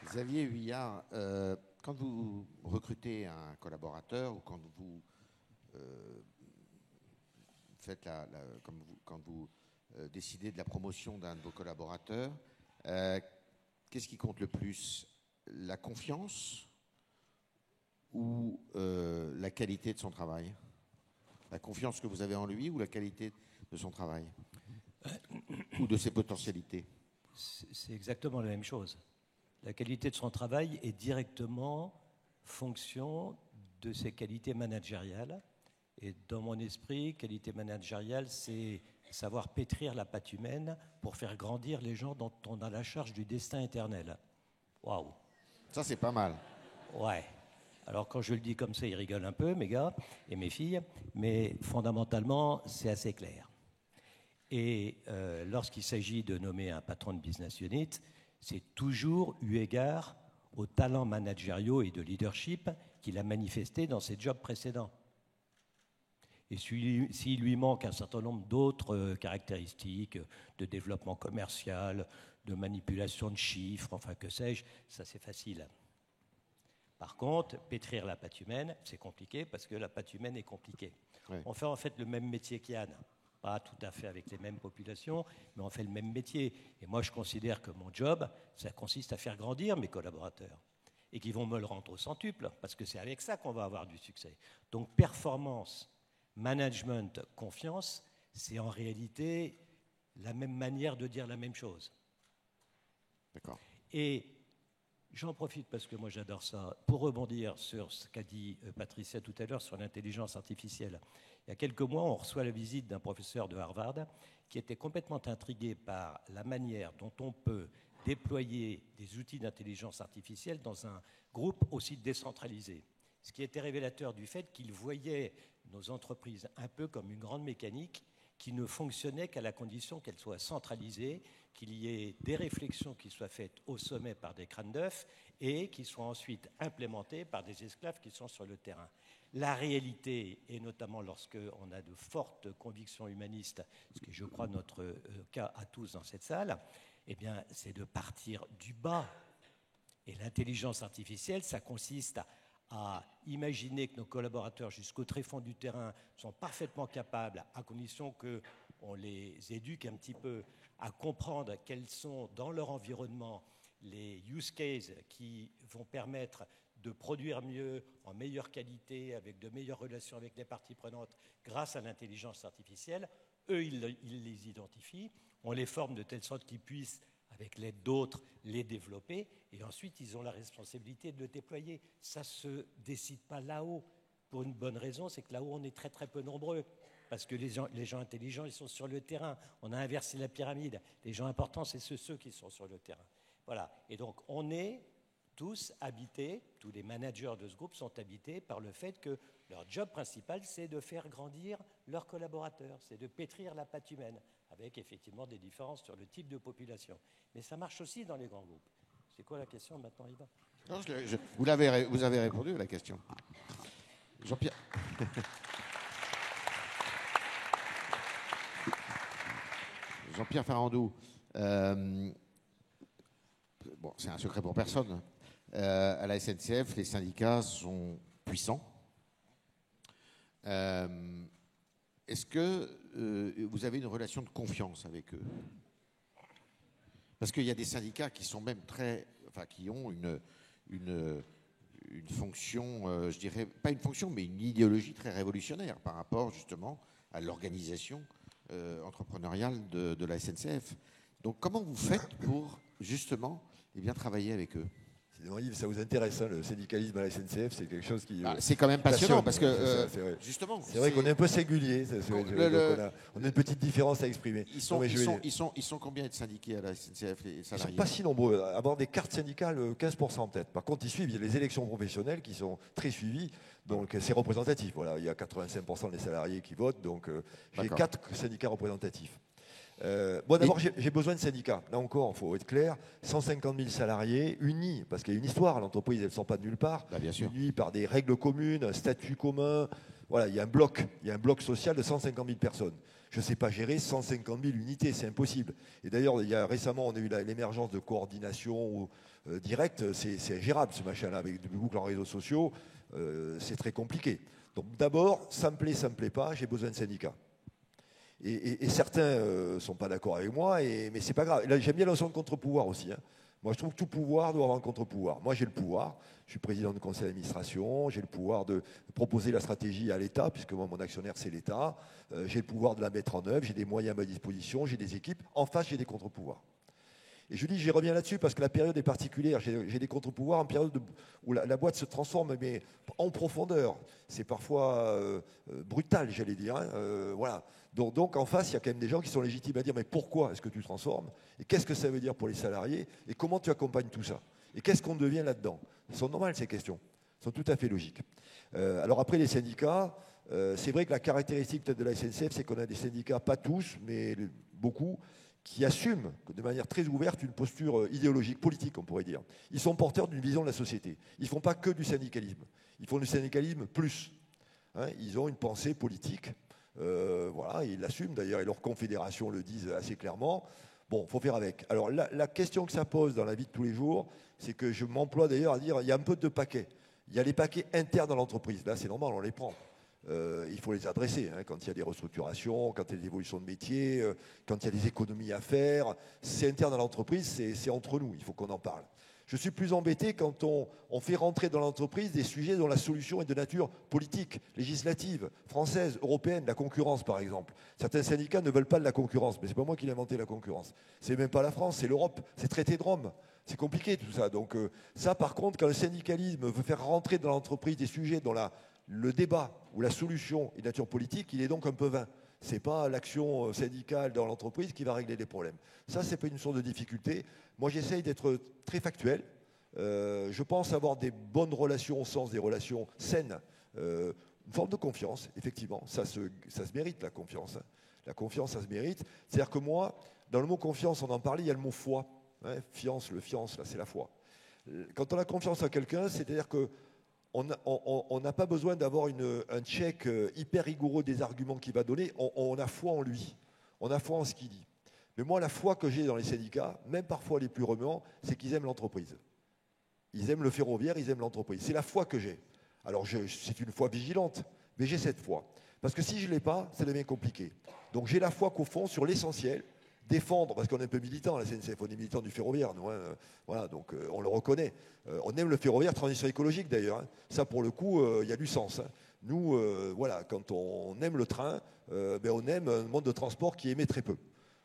S1: Xavier Huillard, quand vous recrutez un collaborateur ou quand vous faites quand vous décidez de la promotion d'un de vos collaborateurs, qu'est-ce qui compte le plus? La confiance ou la qualité de son travail? La confiance que vous avez en lui ou la qualité de son travail? Ou de ses potentialités?
S5: C'est exactement la même chose. La qualité de son travail est directement fonction de ses qualités managériales. Et dans mon esprit, qualité managériale, c'est savoir pétrir la pâte humaine pour faire grandir les gens dont on a la charge du destin éternel. Waouh!
S1: Ça, c'est pas mal.
S5: Ouais. Alors, quand je le dis comme ça, ils rigolent un peu, mes gars et mes filles, mais fondamentalement, c'est assez clair. Et lorsqu'il s'agit de nommer un patron de business unit, c'est toujours eu égard aux talents managériaux et de leadership qu'il a manifesté dans ses jobs précédents. Et s'il lui manque un certain nombre d'autres caractéristiques de développement commercial, de manipulation de chiffres, enfin que sais-je, ça c'est facile. Par contre, pétrir la pâte humaine, c'est compliqué parce que la pâte humaine est compliquée. Oui. On fait en fait le même métier qu'Yann. Pas tout à fait avec les mêmes populations, mais on fait le même métier. Et moi, je considère que mon job, ça consiste à faire grandir mes collaborateurs et qu'ils vont me le rendre au centuple, parce que c'est avec ça qu'on va avoir du succès. Donc, performance, management, confiance, c'est en réalité la même manière de dire la même chose.
S1: D'accord.
S5: Et j'en profite, parce que moi j'adore ça, pour rebondir sur ce qu'a dit Patricia tout à l'heure sur l'intelligence artificielle. Il y a quelques mois, on reçoit la visite d'un professeur de Harvard qui était complètement intrigué par la manière dont on peut déployer des outils d'intelligence artificielle dans un groupe aussi décentralisé. Ce qui était révélateur du fait qu'il voyait nos entreprises un peu comme une grande mécanique qui ne fonctionnait qu'à la condition qu'elle soit centralisée, qu'il y ait des réflexions qui soient faites au sommet par des crânes d'œufs et qui soient ensuite implémentées par des esclaves qui sont sur le terrain. La réalité, et notamment lorsqu'on a de fortes convictions humanistes, ce qui est, je crois, notre cas à tous dans cette salle, eh bien, c'est de partir du bas. Et l'intelligence artificielle, ça consiste à imaginer que nos collaborateurs jusqu'au tréfonds du terrain sont parfaitement capables, à condition qu'on les éduque un petit peu, à comprendre quels sont dans leur environnement les use cases qui vont permettre de produire mieux, en meilleure qualité, avec de meilleures relations avec les parties prenantes grâce à l'intelligence artificielle. Eux, ils les identifient, on les forme de telle sorte qu'ils puissent, avec l'aide d'autres, les développer, et ensuite ils ont la responsabilité de le déployer. Ça ne se décide pas là-haut, pour une bonne raison, c'est que là-haut on est très très peu nombreux, parce que les gens intelligents, ils sont sur le terrain. On a inversé la pyramide. Les gens importants, c'est ceux qui sont sur le terrain. Voilà. Et donc on est tous habités, tous les managers de ce groupe sont habités par le fait que leur job principal, c'est de faire grandir leurs collaborateurs, c'est de pétrir la pâte humaine, avec effectivement des différences sur le type de population. Mais ça marche aussi dans les grands groupes. C'est quoi la question maintenant, Yvan?
S1: Non, vous avez répondu à la question. Jean-Pierre. Jean-Pierre Farandou. Bon, c'est un secret pour personne. À la SNCF, les syndicats sont puissants. Est-ce que vous avez une relation de confiance avec eux? Parce qu'il y a des syndicats qui sont même qui ont une fonction, je dirais, pas une fonction, mais une idéologie très révolutionnaire par rapport justement à l'organisation entrepreneuriale de la SNCF. Donc comment vous faites pour justement travailler avec eux?
S2: Yves, ça vous intéresse, hein, le syndicalisme à la SNCF, c'est quelque chose qui...
S1: c'est quand même passionnant parce que,
S2: justement... C'est vrai qu'on est un peu singulier, on a une petite différence à exprimer.
S1: Ils sont combien de syndiqués à la SNCF, les salariés?
S2: Ils ne sont pas si nombreux. Avoir des cartes syndicales, 15% peut-être. Par contre, ils suivent, il y a les élections professionnelles qui sont très suivies, donc c'est représentatif. Voilà, il y a 85% des salariés qui votent, donc j'ai 4 syndicats représentatifs. D'abord, j'ai besoin de syndicats. Là encore, il faut être clair, 150 000 salariés unis, parce qu'il y a une histoire, l'entreprise, elle ne sort pas de nulle part, unis par des règles communes, un statut commun. Voilà, il y a un bloc social de 150 000 personnes. Je ne sais pas gérer 150 000 unités, c'est impossible. Et d'ailleurs, récemment, on a eu l'émergence de coordination directe, c'est ingérable ce machin-là, avec beaucoup de réseaux sociaux, c'est très compliqué. Donc d'abord, ça me plaît pas, j'ai besoin de syndicats. Et certains ne sont pas d'accord avec moi, mais c'est pas grave. Là, j'aime bien la notion de contre-pouvoir aussi. Hein. Moi, je trouve que tout pouvoir doit avoir un contre-pouvoir. Moi, j'ai le pouvoir. Je suis président du conseil d'administration. J'ai le pouvoir de proposer la stratégie à l'État, puisque moi, mon actionnaire, c'est l'État. J'ai le pouvoir de la mettre en œuvre. J'ai des moyens à ma disposition. J'ai des équipes. En face, j'ai des contre-pouvoirs. Et je dis, j'y reviens là-dessus parce que la période est particulière. J'ai des contre-pouvoirs en période où la boîte se transforme, mais en profondeur. C'est parfois brutal, j'allais dire. Hein. Voilà. Donc, en face, il y a quand même des gens qui sont légitimes à dire, mais pourquoi est-ce que tu transformes? Et qu'est-ce que ça veut dire pour les salariés? Et comment tu accompagnes tout ça? Et qu'est-ce qu'on devient là-dedans? Elles sont normales, ces questions. Elles sont tout à fait logiques. Alors après, les syndicats, c'est vrai que la caractéristique peut-être de la SNCF, c'est qu'on a des syndicats, pas tous, mais beaucoup, qui assument de manière très ouverte une posture idéologique, politique, on pourrait dire. Ils sont porteurs d'une vision de la société. Ils ne font pas que du syndicalisme. Ils font du syndicalisme plus. Hein, ils ont une pensée politique. Voilà, ils l'assument d'ailleurs, et leurs confédérations le disent assez clairement. Bon, il faut faire avec. Alors la question que ça pose dans la vie de tous les jours, c'est que je m'emploie d'ailleurs à dire il y a un peu de paquets. Il y a les paquets internes dans l'entreprise. Là, c'est normal, on les prend. Il faut les adresser hein, quand il y a des restructurations, quand il y a des évolutions de métier, quand il y a des économies à faire. C'est interne à l'entreprise, c'est entre nous, il faut qu'on en parle. Je suis plus embêté quand on fait rentrer dans l'entreprise des sujets dont la solution est de nature politique, législative, française, européenne, la concurrence par exemple. Certains syndicats ne veulent pas de la concurrence, mais ce n'est pas moi qui l'ai inventé la concurrence. C'est même pas la France, c'est l'Europe, c'est le traité de Rome. C'est compliqué tout ça. Donc ça par contre, quand le syndicalisme veut faire rentrer dans l'entreprise des sujets dont le débat ou la solution est de nature politique, il est donc un peu vain. Ce n'est pas l'action syndicale dans l'entreprise qui va régler les problèmes. Ça, ce n'est pas une source de difficulté. Moi, j'essaye d'être très factuel. Je pense avoir des bonnes relations au sens des relations saines. Une forme de confiance, effectivement. Ça se mérite, la confiance. Hein. La confiance, ça se mérite. C'est-à-dire que moi, dans le mot confiance, on en parlait, il y a le mot foi. Hein, fiance, là, c'est la foi. Quand on a confiance en quelqu'un, c'est-à-dire que on n'a pas besoin d'avoir un check hyper rigoureux des arguments qu'il va donner. On a foi en lui. On a foi en ce qu'il dit. Mais moi, la foi que j'ai dans les syndicats, même parfois les plus remuants, c'est qu'ils aiment l'entreprise. Ils aiment le ferroviaire, ils aiment l'entreprise. C'est la foi que j'ai. Alors, c'est une foi vigilante, mais j'ai cette foi. Parce que si je ne l'ai pas, ça devient compliqué. Donc, j'ai la foi qu'au fond, sur l'essentiel, défendre, parce qu'on est un peu militant à la SNCF, on est militant du ferroviaire, nous, hein, voilà, donc on le reconnaît. On aime le ferroviaire, transition écologique d'ailleurs. Hein. Ça, pour le coup, il y a du sens. Hein. Nous, voilà, quand on aime le train, on aime un mode de transport qui émet très peu.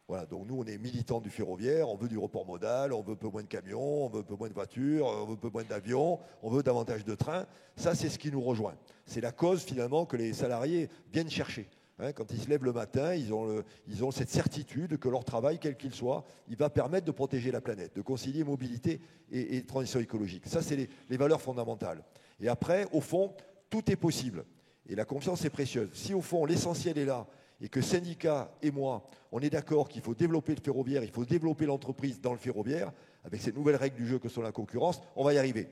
S2: Voilà, donc nous, on est militants du ferroviaire, on veut du report modal, on veut un peu moins de camions, on veut un peu moins de voitures, on veut un peu moins d'avions, on veut davantage de trains. Ça, c'est ce qui nous rejoint. C'est la cause, finalement, que les salariés viennent chercher. Hein, quand ils se lèvent le matin, ils ont cette certitude que leur travail, quel qu'il soit, il va permettre de protéger la planète, de concilier mobilité et transition écologique. Ça, c'est les valeurs fondamentales. Et après, au fond, tout est possible. Et la confiance est précieuse. Si, au fond, l'essentiel est là, et que syndicats et moi, on est d'accord qu'il faut développer le ferroviaire, il faut développer l'entreprise dans le ferroviaire, avec ces nouvelles règles du jeu que sont la concurrence, on va y arriver.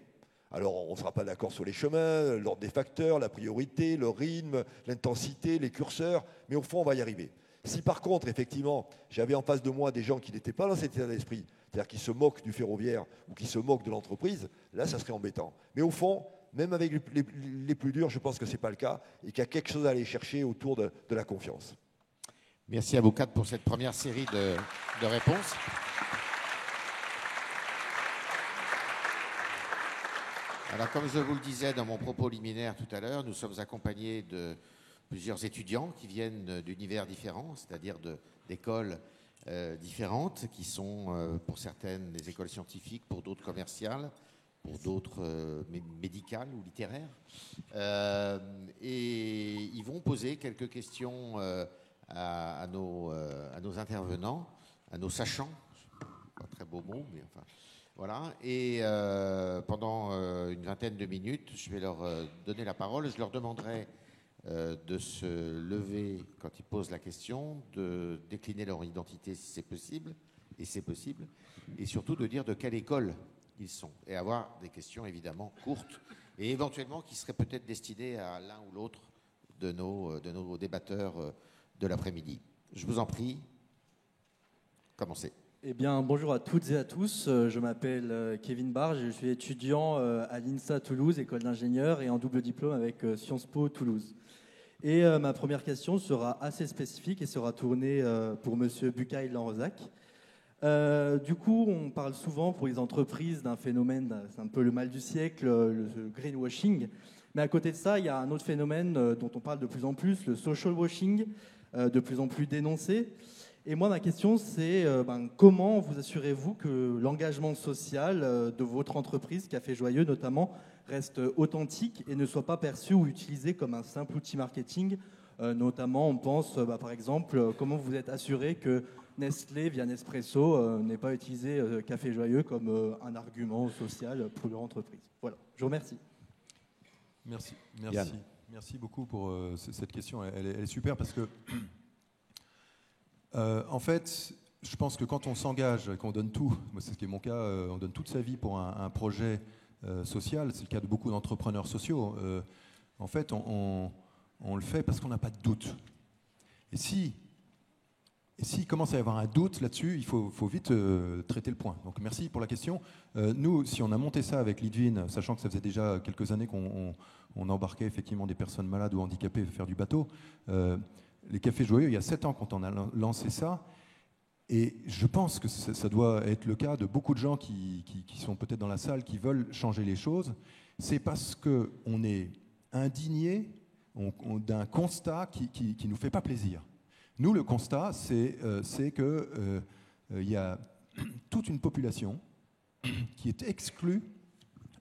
S2: Alors, on ne sera pas d'accord sur les chemins, l'ordre des facteurs, la priorité, le rythme, l'intensité, les curseurs, mais au fond, on va y arriver. Si par contre, effectivement, j'avais en face de moi des gens qui n'étaient pas dans cet état d'esprit, c'est-à-dire qui se moquent du ferroviaire ou qui se moquent de l'entreprise, là, ça serait embêtant. Mais au fond, même avec les plus durs, je pense que ce n'est pas le cas et qu'il y a quelque chose à aller chercher autour de la confiance.
S1: Merci à vous quatre pour cette première série de réponses. Alors, comme je vous le disais dans mon propos liminaire tout à l'heure, nous sommes accompagnés plusieurs étudiants qui viennent d'univers différents, c'est-à-dire d'écoles différentes, qui sont pour certaines des écoles scientifiques, pour d'autres commerciales, pour d'autres médicales ou littéraires. Et ils vont poser quelques questions à nos intervenants, à nos sachants, pas un très beau mot, mais enfin, voilà. Et pendant une vingtaine de minutes, je vais leur donner la parole. Je leur demanderai de se lever quand ils posent la question, de décliner leur identité si c'est possible, et c'est possible, et surtout de dire de quelle école ils sont, et avoir des questions évidemment courtes, et éventuellement qui seraient peut-être destinées à l'un ou l'autre de nos débatteurs de l'après-midi. Je vous en prie, commencez.
S6: Eh bien, bonjour à toutes et à tous. Je m'appelle Kevin Barge, je suis étudiant à l'INSA Toulouse, école d'ingénieur, et en double diplôme avec Sciences Po Toulouse. Et ma première question sera assez spécifique et sera tournée pour Monsieur Bucaille Lanrozac. Du coup, on parle souvent pour les entreprises d'un phénomène, c'est un peu le mal du siècle, le greenwashing. Mais à côté de ça, il y a un autre phénomène dont on parle de plus en plus, le social washing, de plus en plus dénoncé. Et moi, ma question, c'est comment vous assurez-vous que l'engagement social de votre entreprise, Café Joyeux notamment, reste authentique et ne soit pas perçu ou utilisé comme un simple outil marketing. Notamment, on pense, par exemple, comment vous êtes assuré que Nestlé, via Nespresso, n'ait pas utilisé Café Joyeux comme un argument social pour leur entreprise. Voilà, je vous remercie.
S4: Merci beaucoup pour cette question. Elle est super parce que, en fait, je pense que quand on s'engage, qu'on donne tout, moi c'est ce qui est mon cas, on donne toute sa vie pour un projet social, c'est le cas de beaucoup d'entrepreneurs sociaux. En fait, on le fait parce qu'on n'a pas de doute. Et s'il commence à y avoir un doute là-dessus, il faut vite traiter le point. Donc merci pour la question. Nous, si on a monté ça avec Lidvin, sachant que ça faisait déjà quelques années qu'on embarquait effectivement des personnes malades ou handicapées faire du bateau, les Cafés Joyeux, il y a 7 ans qu'on a lancé ça. Et je pense que ça doit être le cas de beaucoup de gens qui sont peut-être dans la salle, qui veulent changer les choses. C'est parce qu'on est indigné d'un constat qui ne nous fait pas plaisir. Nous, le constat, c'est qu'il y a toute une population qui est exclue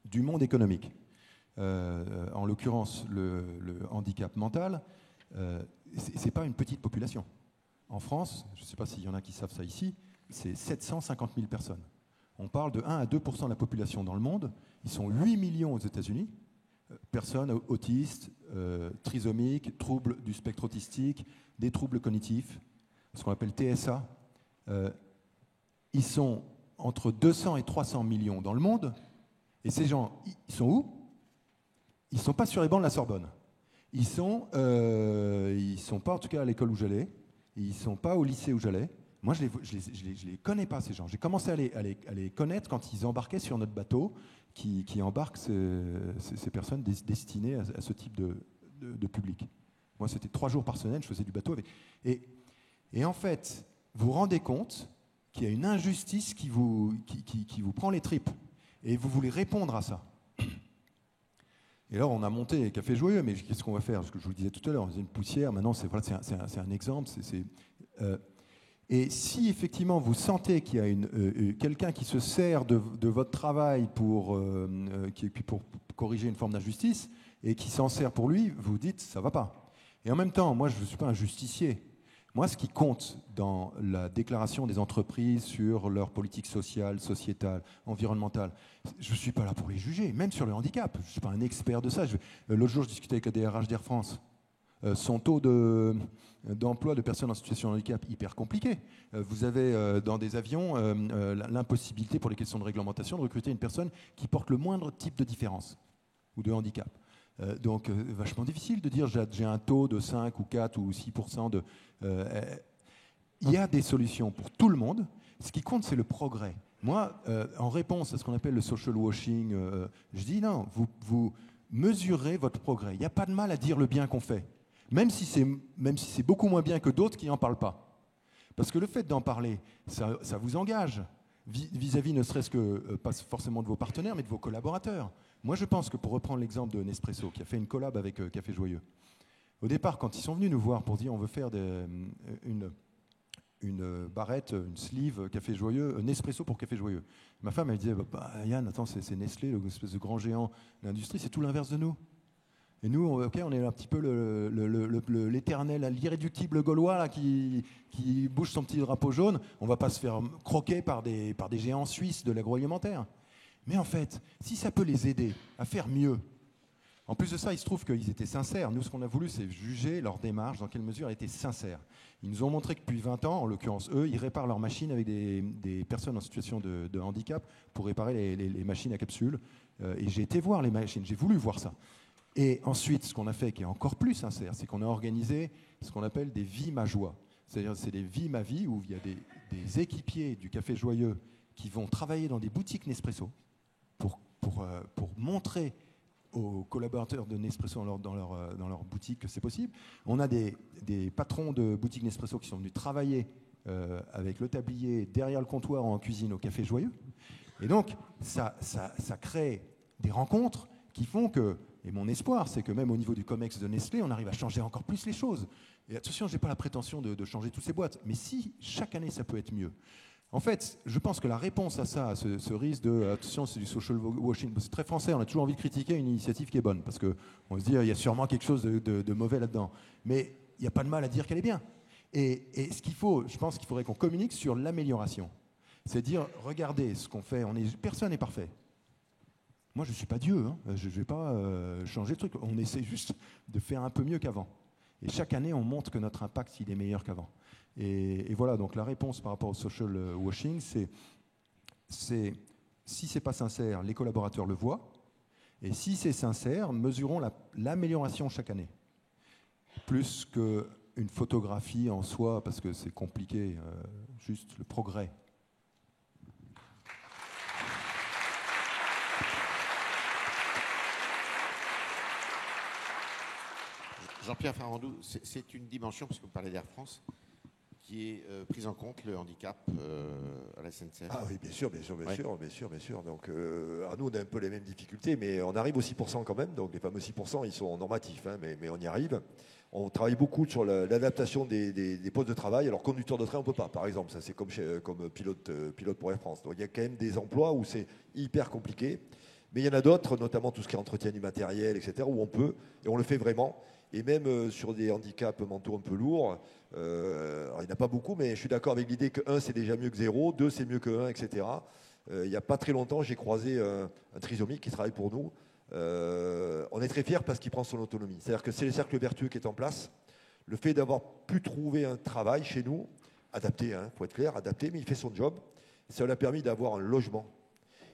S4: du monde économique. En l'occurrence, le handicap mental, ce n'est pas une petite population. En France, je ne sais pas s'il y en a qui savent ça ici, c'est 750 000 personnes. On parle de 1 à 2% de la population dans le monde. Ils sont 8 millions aux États-Unis. Personnes autistes, trisomiques, troubles du spectre autistique, des troubles cognitifs, ce qu'on appelle TSA. Ils sont entre 200 et 300 millions dans le monde. Et ces gens, ils sont où? Ils ne sont pas sur les bancs de la Sorbonne. Ils sont pas, en tout cas, à l'école où j'allais. Ils ne sont pas au lycée où j'allais. Moi, je les connais pas, ces gens. J'ai commencé à les connaître quand ils embarquaient sur notre bateau qui embarque ces personnes destinées à ce type de public. Moi, c'était 3 jours par semaine, je faisais du bateau avec. Et en fait, vous vous rendez compte qu'il y a une injustice qui vous prend les tripes. Et vous voulez répondre à ça. Et alors, on a monté Café Joyeux, mais qu'est-ce qu'on va faire? Ce que je vous le disais tout à l'heure, on faisait une poussière, maintenant, c'est un exemple. Et si effectivement vous sentez qu'il y a quelqu'un qui se sert de votre travail pour corriger une forme d'injustice, et qui s'en sert pour lui, vous dites, ça ne va pas. Et en même temps, moi, je ne suis pas un justicier. Moi, ce qui compte dans la déclaration des entreprises sur leur politique sociale, sociétale, environnementale, je ne suis pas là pour les juger, même sur le handicap. Je ne suis pas un expert de ça. L'autre jour, je discutais avec la DRH d'Air France. Son taux d'emploi de personnes en situation de handicap hyper compliqué. Vous avez dans des avions l'impossibilité pour les questions de réglementation de recruter une personne qui porte le moindre type de différence ou de handicap. Donc, vachement difficile de dire j'ai un taux de 5 ou 4 ou 6%. Il y a des solutions pour tout le monde. Ce qui compte, c'est le progrès. Moi, en réponse à ce qu'on appelle le social washing, je dis non, vous mesurez votre progrès. Il n'y a pas de mal à dire le bien qu'on fait, même si c'est beaucoup moins bien que d'autres qui n'en parlent pas. Parce que le fait d'en parler, ça vous engage vis-à-vis ne serait-ce que, pas forcément de vos partenaires, mais de vos collaborateurs. Moi, je pense que pour reprendre l'exemple de Nespresso, qui a fait une collab avec Café Joyeux, Au départ, quand ils sont venus nous voir pour dire on veut faire une barrette, une sleeve café joyeux, un espresso pour café joyeux. Ma femme, elle disait Yann, attends, c'est Nestlé, l'espèce de grand géant de l'industrie, c'est tout l'inverse de nous. Et nous, on est un petit peu l'éternel, l'irréductible gaulois là, qui bouge son petit drapeau jaune. On ne va pas se faire croquer par des géants suisses de l'agroalimentaire. Mais en fait, si ça peut les aider à faire mieux, en plus de ça, il se trouve qu'ils étaient sincères. Nous, ce qu'on a voulu, c'est juger leur démarche, dans quelle mesure elle était sincère. Ils nous ont montré que depuis 20 ans, en l'occurrence, eux, ils réparent leurs machines avec des personnes en situation de handicap pour réparer les machines à capsules. Et j'ai été voir les machines, j'ai voulu voir ça. Et ensuite, ce qu'on a fait, qui est encore plus sincère, c'est qu'on a organisé ce qu'on appelle des vies ma joie. C'est-à-dire, c'est des vies ma vie, où il y a des équipiers du Café Joyeux qui vont travailler dans des boutiques Nespresso pour montrer aux collaborateurs de Nespresso dans leur boutique que c'est possible. On a des patrons de boutiques Nespresso qui sont venus travailler avec le tablier derrière le comptoir en cuisine au Café Joyeux. Et donc, ça crée des rencontres qui font que, et mon espoir, c'est que même au niveau du COMEX de Nestlé, on arrive à changer encore plus les choses. Et attention, je n'ai pas la prétention de changer toutes ces boîtes, mais si chaque année ça peut être mieux. En fait, je pense que la réponse à ça, à ce risque de, attention, c'est du social washing, c'est très français, on a toujours envie de critiquer une initiative qui est bonne, parce qu'on se dit, il y a sûrement quelque chose de mauvais là-dedans. Mais il n'y a pas de mal à dire qu'elle est bien. Et ce qu'il faut, je pense qu'il faudrait qu'on communique sur l'amélioration. C'est dire, regardez ce qu'on fait, personne n'est parfait. Moi, je ne suis pas Dieu, hein. Je ne vais pas changer le truc. On essaie juste de faire un peu mieux qu'avant. Et chaque année, on montre que notre impact, il est meilleur qu'avant. Et voilà, donc la réponse par rapport au social washing, c'est si ce n'est pas sincère, les collaborateurs le voient. Et si c'est sincère, mesurons l'amélioration chaque année. Plus qu'une photographie en soi, parce que c'est compliqué, juste le progrès.
S1: Jean-Pierre Farandou, c'est une dimension, parce que vous parlez d'Air France, qui est prise en compte, le handicap à la SNCF.
S2: Ah oui, bien sûr. Donc, nous, on a un peu les mêmes difficultés, mais on arrive aux 6% quand même. Donc, les fameux 6%, ils sont normatifs, hein, mais on y arrive. On travaille beaucoup sur l'adaptation des postes de travail. Alors, conducteur de train, on ne peut pas, par exemple. Ça, c'est comme pilote pour Air France. Donc, il y a quand même des emplois où c'est hyper compliqué. Mais il y en a d'autres, notamment tout ce qui est entretien du matériel, etc., où on peut, et on le fait vraiment. Et même sur des handicaps mentaux un peu lourds, alors il n'y en a pas beaucoup, mais je suis d'accord avec l'idée que 1, c'est déjà mieux que 0, 2, c'est mieux que 1, etc. Il n'y a pas très longtemps, j'ai croisé un trisomique qui travaille pour nous. On est très fiers parce qu'il prend son autonomie. C'est-à-dire que c'est le cercle vertueux qui est en place. Le fait d'avoir pu trouver un travail chez nous, adapté, hein, faut être clair, adapté, mais il fait son job, ça lui a permis d'avoir un logement.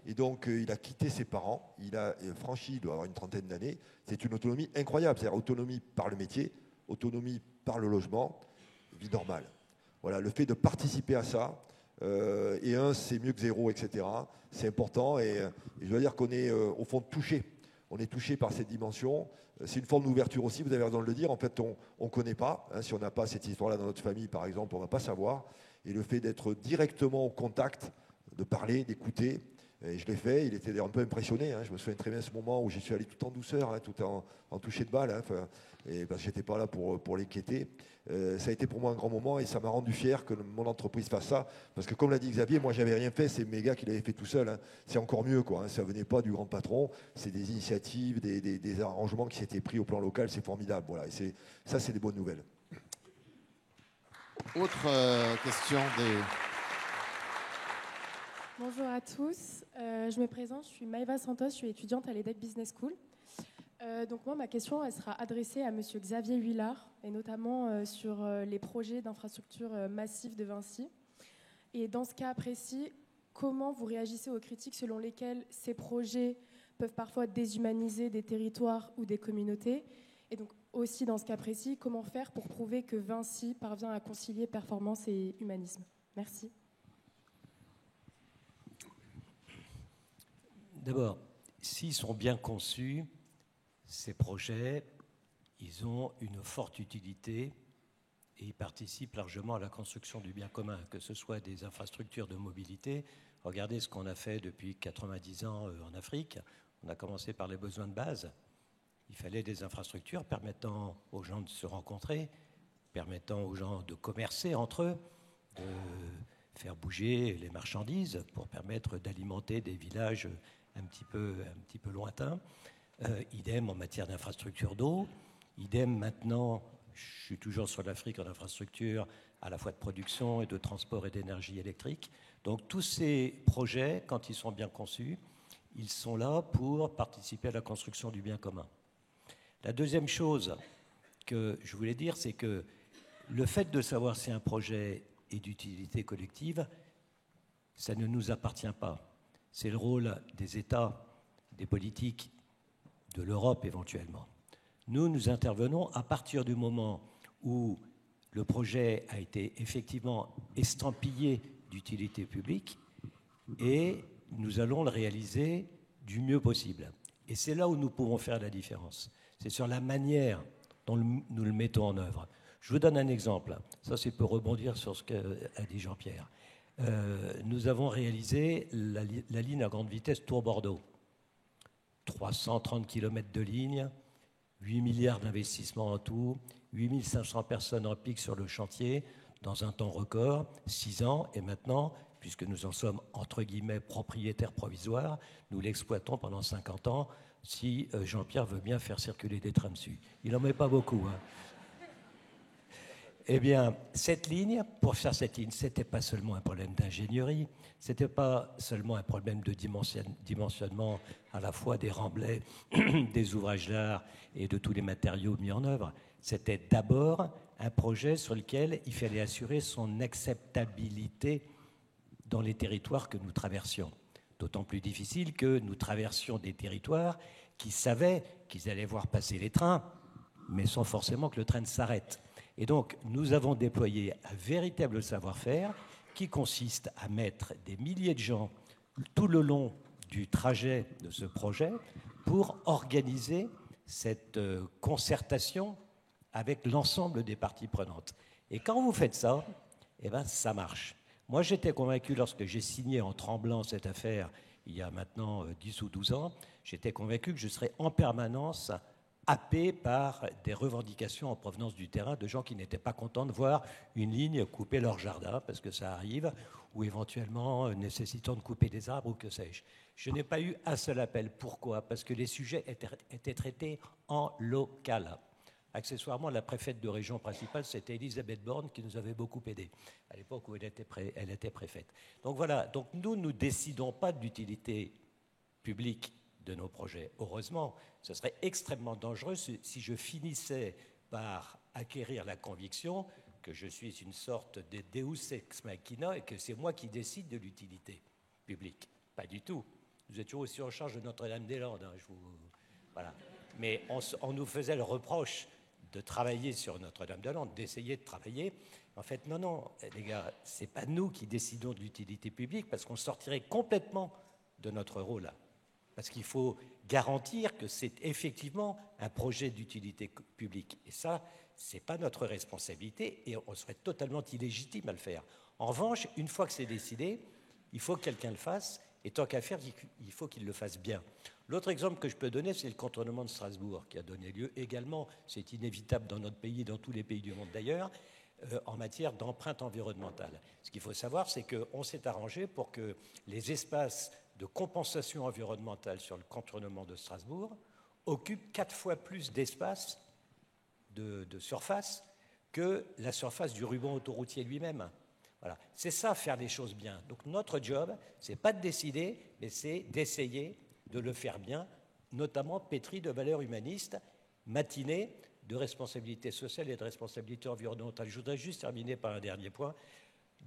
S2: Et donc, il a quitté ses parents, il a franchi, il doit avoir une trentaine d'années. C'est une autonomie incroyable, c'est-à-dire autonomie par le métier, autonomie par le logement, vie normale. Voilà, le fait de participer à ça, et 1, c'est mieux que 0, etc., c'est important. Et je dois dire qu'on est, au fond, touché. On est touché par cette dimension. C'est une forme d'ouverture aussi, vous avez raison de le dire. En fait, on ne connaît pas. Hein, si on n'a pas cette histoire-là dans notre famille, par exemple, on ne va pas savoir. Et le fait d'être directement au contact, de parler, d'écouter, et je l'ai fait, il était d'ailleurs un peu impressionné. Hein. Je me souviens très bien de ce moment où j'y suis allé tout en douceur, hein, tout en toucher de balle, hein, et parce que je n'étais pas là pour les quêter. Ça a été pour moi un grand moment et ça m'a rendu fier que mon entreprise fasse ça. Parce que comme l'a dit Xavier, moi j'avais rien fait, c'est mes gars qui l'avaient fait tout seul. Hein. C'est encore mieux, quoi. Hein. Ça ne venait pas du grand patron, c'est des initiatives, des arrangements qui s'étaient pris au plan local, c'est formidable. Voilà. Et ça, c'est des bonnes nouvelles.
S1: Autre question des...
S7: Bonjour à tous, je me présente, je suis Maëva Santos, je suis étudiante à l'EDEC Business School. Donc moi, ma question, elle sera adressée à Monsieur Xavier Huillard, et notamment sur les projets d'infrastructures massives de Vinci. Et dans ce cas précis, comment vous réagissez aux critiques selon lesquelles ces projets peuvent parfois déshumaniser des territoires ou des communautés? Et donc aussi, dans ce cas précis, comment faire pour prouver que Vinci parvient à concilier performance et humanisme? Merci.
S5: D'abord, s'ils sont bien conçus, ces projets, ils ont une forte utilité et ils participent largement à la construction du bien commun, que ce soit des infrastructures de mobilité. Regardez ce qu'on a fait depuis 90 ans en Afrique. On a commencé par les besoins de base, Il fallait des infrastructures permettant aux gens de se rencontrer, permettant aux gens de commercer entre eux, de faire bouger les marchandises pour permettre d'alimenter des villages un petit peu lointains. Idem en matière d'infrastructure d'eau. Idem maintenant, je suis toujours sur l'Afrique en infrastructure à la fois de production et de transport et d'énergie électrique. Donc tous ces projets, quand ils sont bien conçus, ils sont là pour participer à la construction du bien commun. La deuxième chose que je voulais dire, c'est que le fait de savoir si un projet est d'utilité collective, ça ne nous appartient pas. C'est le rôle des États, des politiques, de l'Europe éventuellement. Nous intervenons à partir du moment où le projet a été effectivement estampillé d'utilité publique et nous allons le réaliser du mieux possible. Et c'est là où nous pouvons faire la différence. C'est sur la manière dont nous le mettons en œuvre. Je vous donne un exemple. Ça, c'est pour rebondir sur ce qu'a dit Jean-Pierre. Nous avons réalisé la ligne à grande vitesse Tours-Bordeaux. 330 km de ligne, 8 milliards d'investissements en tout, 8500 personnes en pic sur le chantier, dans un temps record, 6 ans, et maintenant, puisque nous en sommes, entre guillemets, propriétaires provisoires, nous l'exploitons pendant 50 ans, si Jean-Pierre veut bien faire circuler des trams dessus. Il n'en met pas beaucoup, hein. Eh bien, cette ligne, pour faire cette ligne, ce n'était pas seulement un problème d'ingénierie, ce n'était pas seulement un problème de dimensionnement à la fois des remblais, des ouvrages d'art et de tous les matériaux mis en œuvre. C'était d'abord un projet sur lequel il fallait assurer son acceptabilité dans les territoires que nous traversions. D'autant plus difficile que nous traversions des territoires qui savaient qu'ils allaient voir passer les trains, mais sans forcément que le train s'arrête. Et donc, nous avons déployé un véritable savoir-faire qui consiste à mettre des milliers de gens tout le long du trajet de ce projet pour organiser cette concertation avec l'ensemble des parties prenantes. Et quand vous faites ça, eh ben, ça marche. Moi, j'étais convaincu, lorsque j'ai signé en tremblant cette affaire, il y a maintenant 10 ou 12 ans, j'étais convaincu que je serais en permanence happé par des revendications en provenance du terrain de gens qui n'étaient pas contents de voir une ligne couper leur jardin, parce que ça arrive, ou éventuellement nécessitant de couper des arbres, ou que sais-je. Je n'ai pas eu un seul appel. Pourquoi ? Parce que les sujets étaient traités en local. Accessoirement, la préfète de région principale, c'était Elisabeth Borne, qui nous avait beaucoup aidés, à l'époque où elle était préfète. Donc voilà, donc nous ne décidons pas de l'utilité publique de nos projets. Heureusement, ce serait extrêmement dangereux si je finissais par acquérir la conviction que je suis une sorte de Deus ex machina et que c'est moi qui décide de l'utilité publique. Pas du tout. Nous étions aussi en charge de Notre-Dame-des-Landes. Hein, voilà. Mais on nous faisait le reproche de travailler sur Notre-Dame-des-Landes, d'essayer de travailler. En fait, non, les gars, c'est pas nous qui décidons de l'utilité publique parce qu'on sortirait complètement de notre rôle. Parce qu'il faut garantir que c'est effectivement un projet d'utilité publique. Et ça, ce n'est pas notre responsabilité et on serait totalement illégitime à le faire. En revanche, une fois que c'est décidé, il faut que quelqu'un le fasse et tant qu'à faire, il faut qu'il le fasse bien. L'autre exemple que je peux donner, c'est le contournement de Strasbourg qui a donné lieu également, c'est inévitable dans notre pays et dans tous les pays du monde d'ailleurs, en matière d'empreinte environnementale. Ce qu'il faut savoir, c'est qu'on s'est arrangé pour que les espaces de compensation environnementale sur le contournement de Strasbourg occupe 4 fois plus d'espace de surface que la surface du ruban autoroutier lui-même. Voilà. C'est ça, faire les choses bien. Donc notre job, ce n'est pas de décider, mais c'est d'essayer de le faire bien, notamment pétri de valeurs humanistes, matinées de responsabilité sociale et de responsabilité environnementale. Je voudrais juste terminer par un dernier point.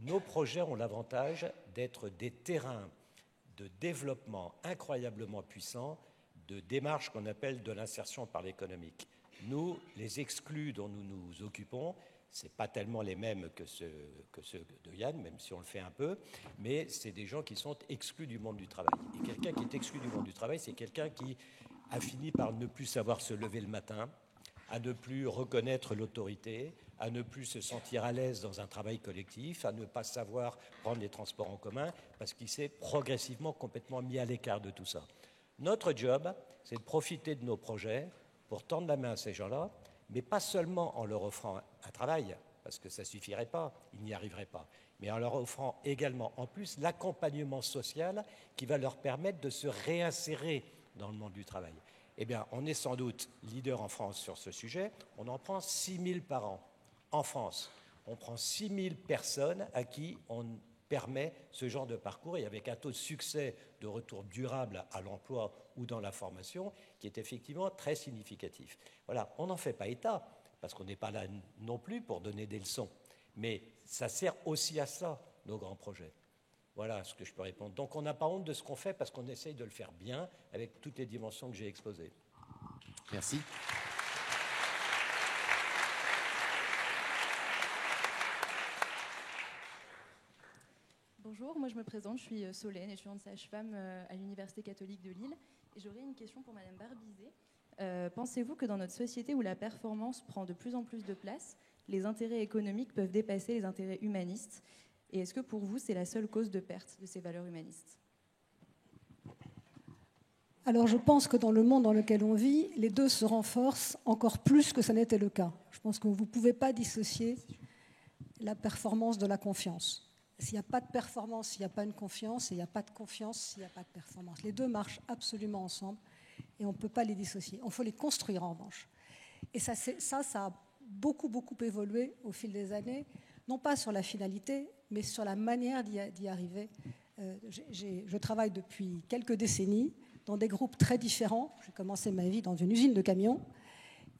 S5: Nos projets ont l'avantage d'être des terrains de développement incroyablement puissant de démarches qu'on appelle de l'insertion par l'économique. Nous, les exclus dont nous nous occupons, ce n'est pas tellement les mêmes que ceux de Yann, même si on le fait un peu, mais c'est des gens qui sont exclus du monde du travail. Et quelqu'un qui est exclu du monde du travail, c'est quelqu'un qui a fini par ne plus savoir se lever le matin, à ne plus reconnaître l'autorité, à ne plus se sentir à l'aise dans un travail collectif, à ne pas savoir prendre les transports en commun, parce qu'il s'est progressivement complètement mis à l'écart de tout ça. Notre job, c'est de profiter de nos projets pour tendre la main à ces gens-là, mais pas seulement en leur offrant un travail, parce que ça ne suffirait pas, ils n'y arriveraient pas, mais en leur offrant également, en plus, l'accompagnement social qui va leur permettre de se réinsérer dans le monde du travail. Eh bien, on est sans doute leader en France sur ce sujet. On en prend 6 000 par an. En France, on prend 6 000 personnes à qui on permet ce genre de parcours et avec un taux de succès de retour durable à l'emploi ou dans la formation qui est effectivement très significatif. Voilà, on n'en fait pas état, parce qu'on n'est pas là non plus pour donner des leçons. Mais ça sert aussi à ça, nos grands projets. Voilà ce que je peux répondre. Donc on n'a pas honte de ce qu'on fait parce qu'on essaye de le faire bien avec toutes les dimensions que j'ai exposées.
S1: Merci.
S8: Bonjour, moi je me présente, je suis Solène, étudiante sage-femme à l'Université catholique de Lille. Et j'aurais une question pour Madame Barbizet. Pensez-vous que dans notre société où la performance prend de plus en plus de place, les intérêts économiques peuvent dépasser les intérêts humanistes? Et est-ce que pour vous, c'est la seule cause de perte de ces valeurs humanistes?
S3: Alors je pense que dans le monde dans lequel on vit, les deux se renforcent encore plus que ça n'était le cas. Je pense que vous ne pouvez pas dissocier la performance de la confiance. S'il n'y a pas de performance, il n'y a pas une confiance, et il n'y a pas de confiance s'il n'y a pas de performance. Les deux marchent absolument ensemble et on ne peut pas les dissocier. Il faut les construire en revanche. Et ça a beaucoup évolué au fil des années, non pas sur la finalité, mais sur la manière d'y arriver. Je travaille depuis quelques décennies dans des groupes très différents. J'ai commencé ma vie dans une usine de camions.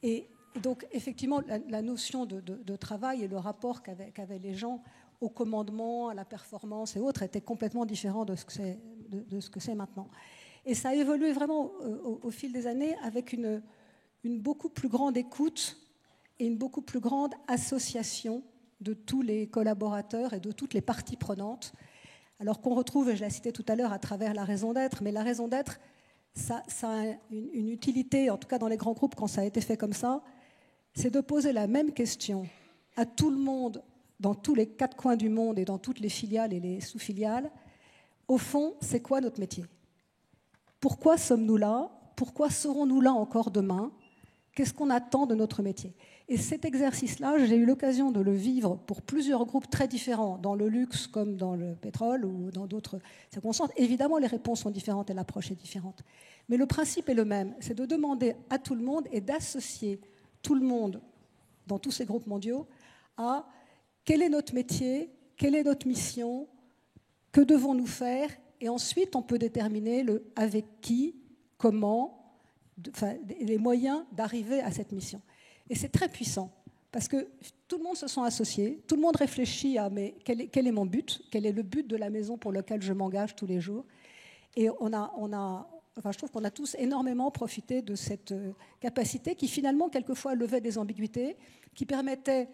S3: Et donc, effectivement, la notion de travail et le rapport qu'avaient les gens au commandement, à la performance et autres était complètement différent de ce que c'est maintenant. Et ça a évolué vraiment au fil des années avec une beaucoup plus grande écoute et une beaucoup plus grande association de tous les collaborateurs et de toutes les parties prenantes. Alors qu'on retrouve, et je l'ai cité tout à l'heure, à travers la raison d'être, mais la raison d'être, ça a une utilité, en tout cas dans les grands groupes, quand ça a été fait comme ça, c'est de poser la même question à tout le monde, dans tous les 4 coins du monde et dans toutes les filiales et les sous-filiales. Au fond, c'est quoi notre métier? Pourquoi sommes-nous là? Pourquoi serons-nous là encore demain? Qu'est-ce qu'on attend de notre métier? Et cet exercice-là, j'ai eu l'occasion de le vivre pour plusieurs groupes très différents, dans le luxe comme dans le pétrole ou dans d'autres circonstances. Évidemment, les réponses sont différentes et l'approche est différente. Mais le principe est le même, c'est de demander à tout le monde et d'associer tout le monde dans tous ces groupes mondiaux à quel est notre métier, quelle est notre mission, que devons-nous faire, et ensuite on peut déterminer le avec qui, comment, les moyens d'arriver à cette mission. Et c'est très puissant, parce que tout le monde se sent associé, tout le monde réfléchit à mais quel est mon but, quel est le but de la maison pour lequel je m'engage tous les jours. Et je trouve qu'on a tous énormément profité de cette capacité qui finalement quelquefois levait des ambiguïtés, qui permettait,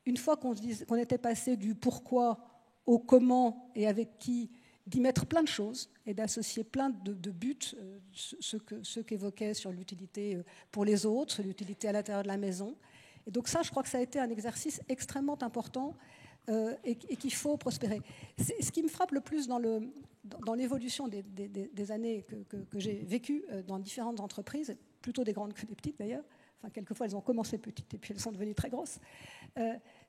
S3: une fois qu'on était passé du pourquoi au comment et avec qui, d'y mettre plein de choses et d'associer plein de buts, ceux qu'évoquait sur l'utilité pour les autres, l'utilité à l'intérieur de la maison. Et donc ça, je crois que ça a été un exercice extrêmement important et qu'il faut prospérer. Ce qui me frappe le plus dans l'évolution des années que j'ai vécues dans différentes entreprises, plutôt des grandes que des petites d'ailleurs, enfin quelquefois elles ont commencé petites et puis elles sont devenues très grosses,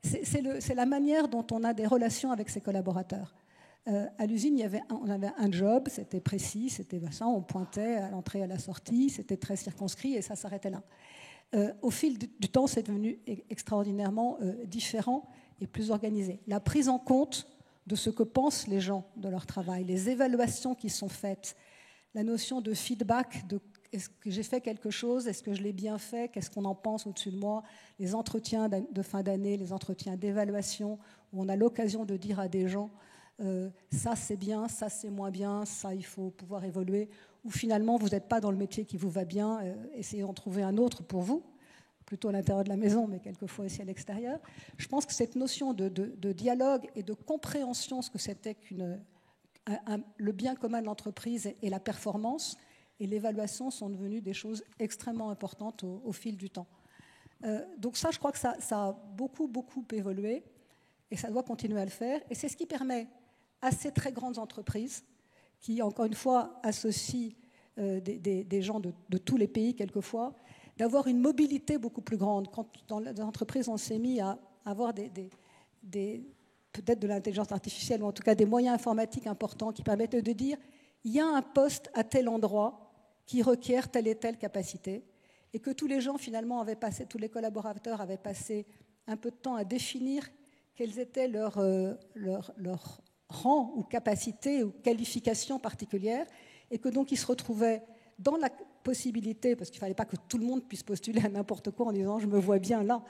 S3: c'est la manière dont on a des relations avec ses collaborateurs. À l'usine, on avait un job, c'était précis, c'était ça, on pointait à l'entrée et à la sortie, c'était très circonscrit et ça s'arrêtait là. Au fil du temps, c'est devenu extraordinairement différent et plus organisé. La prise en compte de ce que pensent les gens de leur travail, les évaluations qui sont faites, la notion de feedback, de est-ce que j'ai fait quelque chose, est-ce que je l'ai bien fait, qu'est-ce qu'on en pense au-dessus de moi, les entretiens de fin d'année, les entretiens d'évaluation, où on a l'occasion de dire à des gens ça c'est bien, ça c'est moins bien, ça il faut pouvoir évoluer, ou finalement vous n'êtes pas dans le métier qui vous va bien, essayez d'en trouver un autre pour vous, plutôt à l'intérieur de la maison, mais quelquefois aussi à l'extérieur. Je pense que cette notion de dialogue et de compréhension, ce que c'était le bien commun de l'entreprise et la performance et l'évaluation sont devenues des choses extrêmement importantes au fil du temps. Donc ça, je crois que ça a beaucoup évolué et ça doit continuer à le faire. Et c'est ce qui permet à ces très grandes entreprises qui, encore une fois, associent des gens de tous les pays, quelquefois, d'avoir une mobilité beaucoup plus grande. Quand dans les entreprises, on s'est mis à avoir peut-être de l'intelligence artificielle, ou en tout cas des moyens informatiques importants qui permettaient de dire il y a un poste à tel endroit qui requiert telle et telle capacité, et que tous les gens, finalement, tous les collaborateurs avaient passé un peu de temps à définir quels étaient leurs rangs ou capacités ou qualifications particulières, et que donc ils se retrouvaient dans la possibilité, parce qu'il ne fallait pas que tout le monde puisse postuler à n'importe quoi en disant « je me vois bien là »,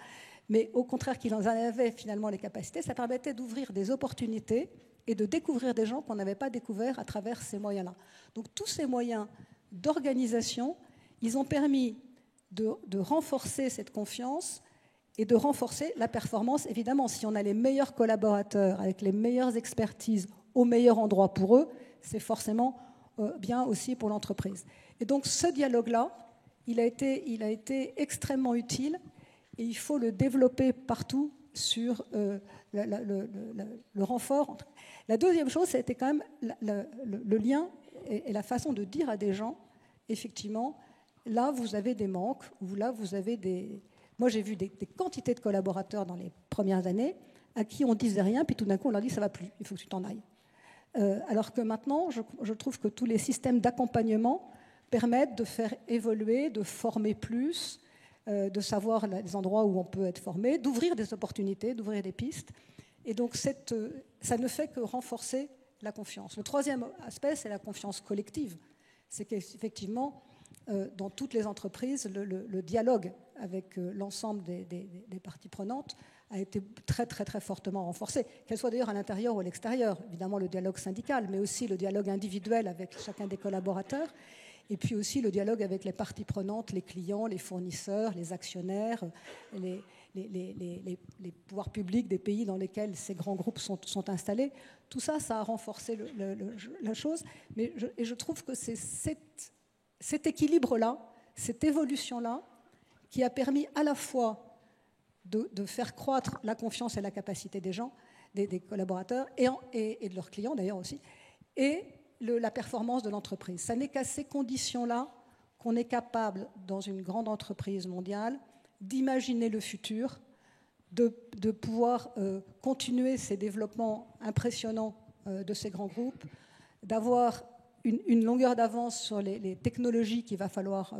S3: mais au contraire qu'ils en avaient finalement les capacités, ça permettait d'ouvrir des opportunités et de découvrir des gens qu'on n'avait pas découverts à travers ces moyens-là. Donc tous ces moyens d'organisation, ils ont permis de renforcer cette confiance et de renforcer la performance. Évidemment, si on a les meilleurs collaborateurs avec les meilleures expertises au meilleur endroit pour eux, c'est forcément bien aussi pour l'entreprise. Et donc ce dialogue-là, il a été extrêmement utile et il faut le développer partout sur le renfort. La deuxième chose, c'était quand même le lien et la façon de dire à des gens, effectivement, là vous avez des manques, ou là vous avez des... Moi j'ai vu des quantités de collaborateurs dans les premières années à qui on disait rien, puis tout d'un coup on leur dit ça va plus, il faut que tu t'en ailles. Alors que maintenant, je trouve que tous les systèmes d'accompagnement permettent de faire évoluer, de former plus, de savoir les endroits où on peut être formé, d'ouvrir des opportunités, d'ouvrir des pistes. Et donc ça ne fait que renforcer la confiance. Le troisième aspect, c'est la confiance collective. C'est qu'effectivement, dans toutes les entreprises, le dialogue avec l'ensemble des parties prenantes a été très, très, très fortement renforcé, qu'elle soit d'ailleurs à l'intérieur ou à l'extérieur. Évidemment, le dialogue syndical, mais aussi le dialogue individuel avec chacun des collaborateurs, et puis aussi le dialogue avec les parties prenantes, les clients, les fournisseurs, les actionnaires, les pouvoirs publics des pays dans lesquels ces grands groupes sont installés. Tout ça, ça a renforcé la chose, et je trouve que c'est cet équilibre-là, cette évolution-là, qui a permis à la fois de faire croître la confiance et la capacité des gens, des collaborateurs, et de leurs clients d'ailleurs aussi, et la performance de l'entreprise. Ça n'est qu'à ces conditions-là qu'on est capable, dans une grande entreprise mondiale, d'imaginer le futur, de pouvoir continuer ces développements impressionnants de ces grands groupes, d'avoir une longueur d'avance sur les technologies qu'il va falloir,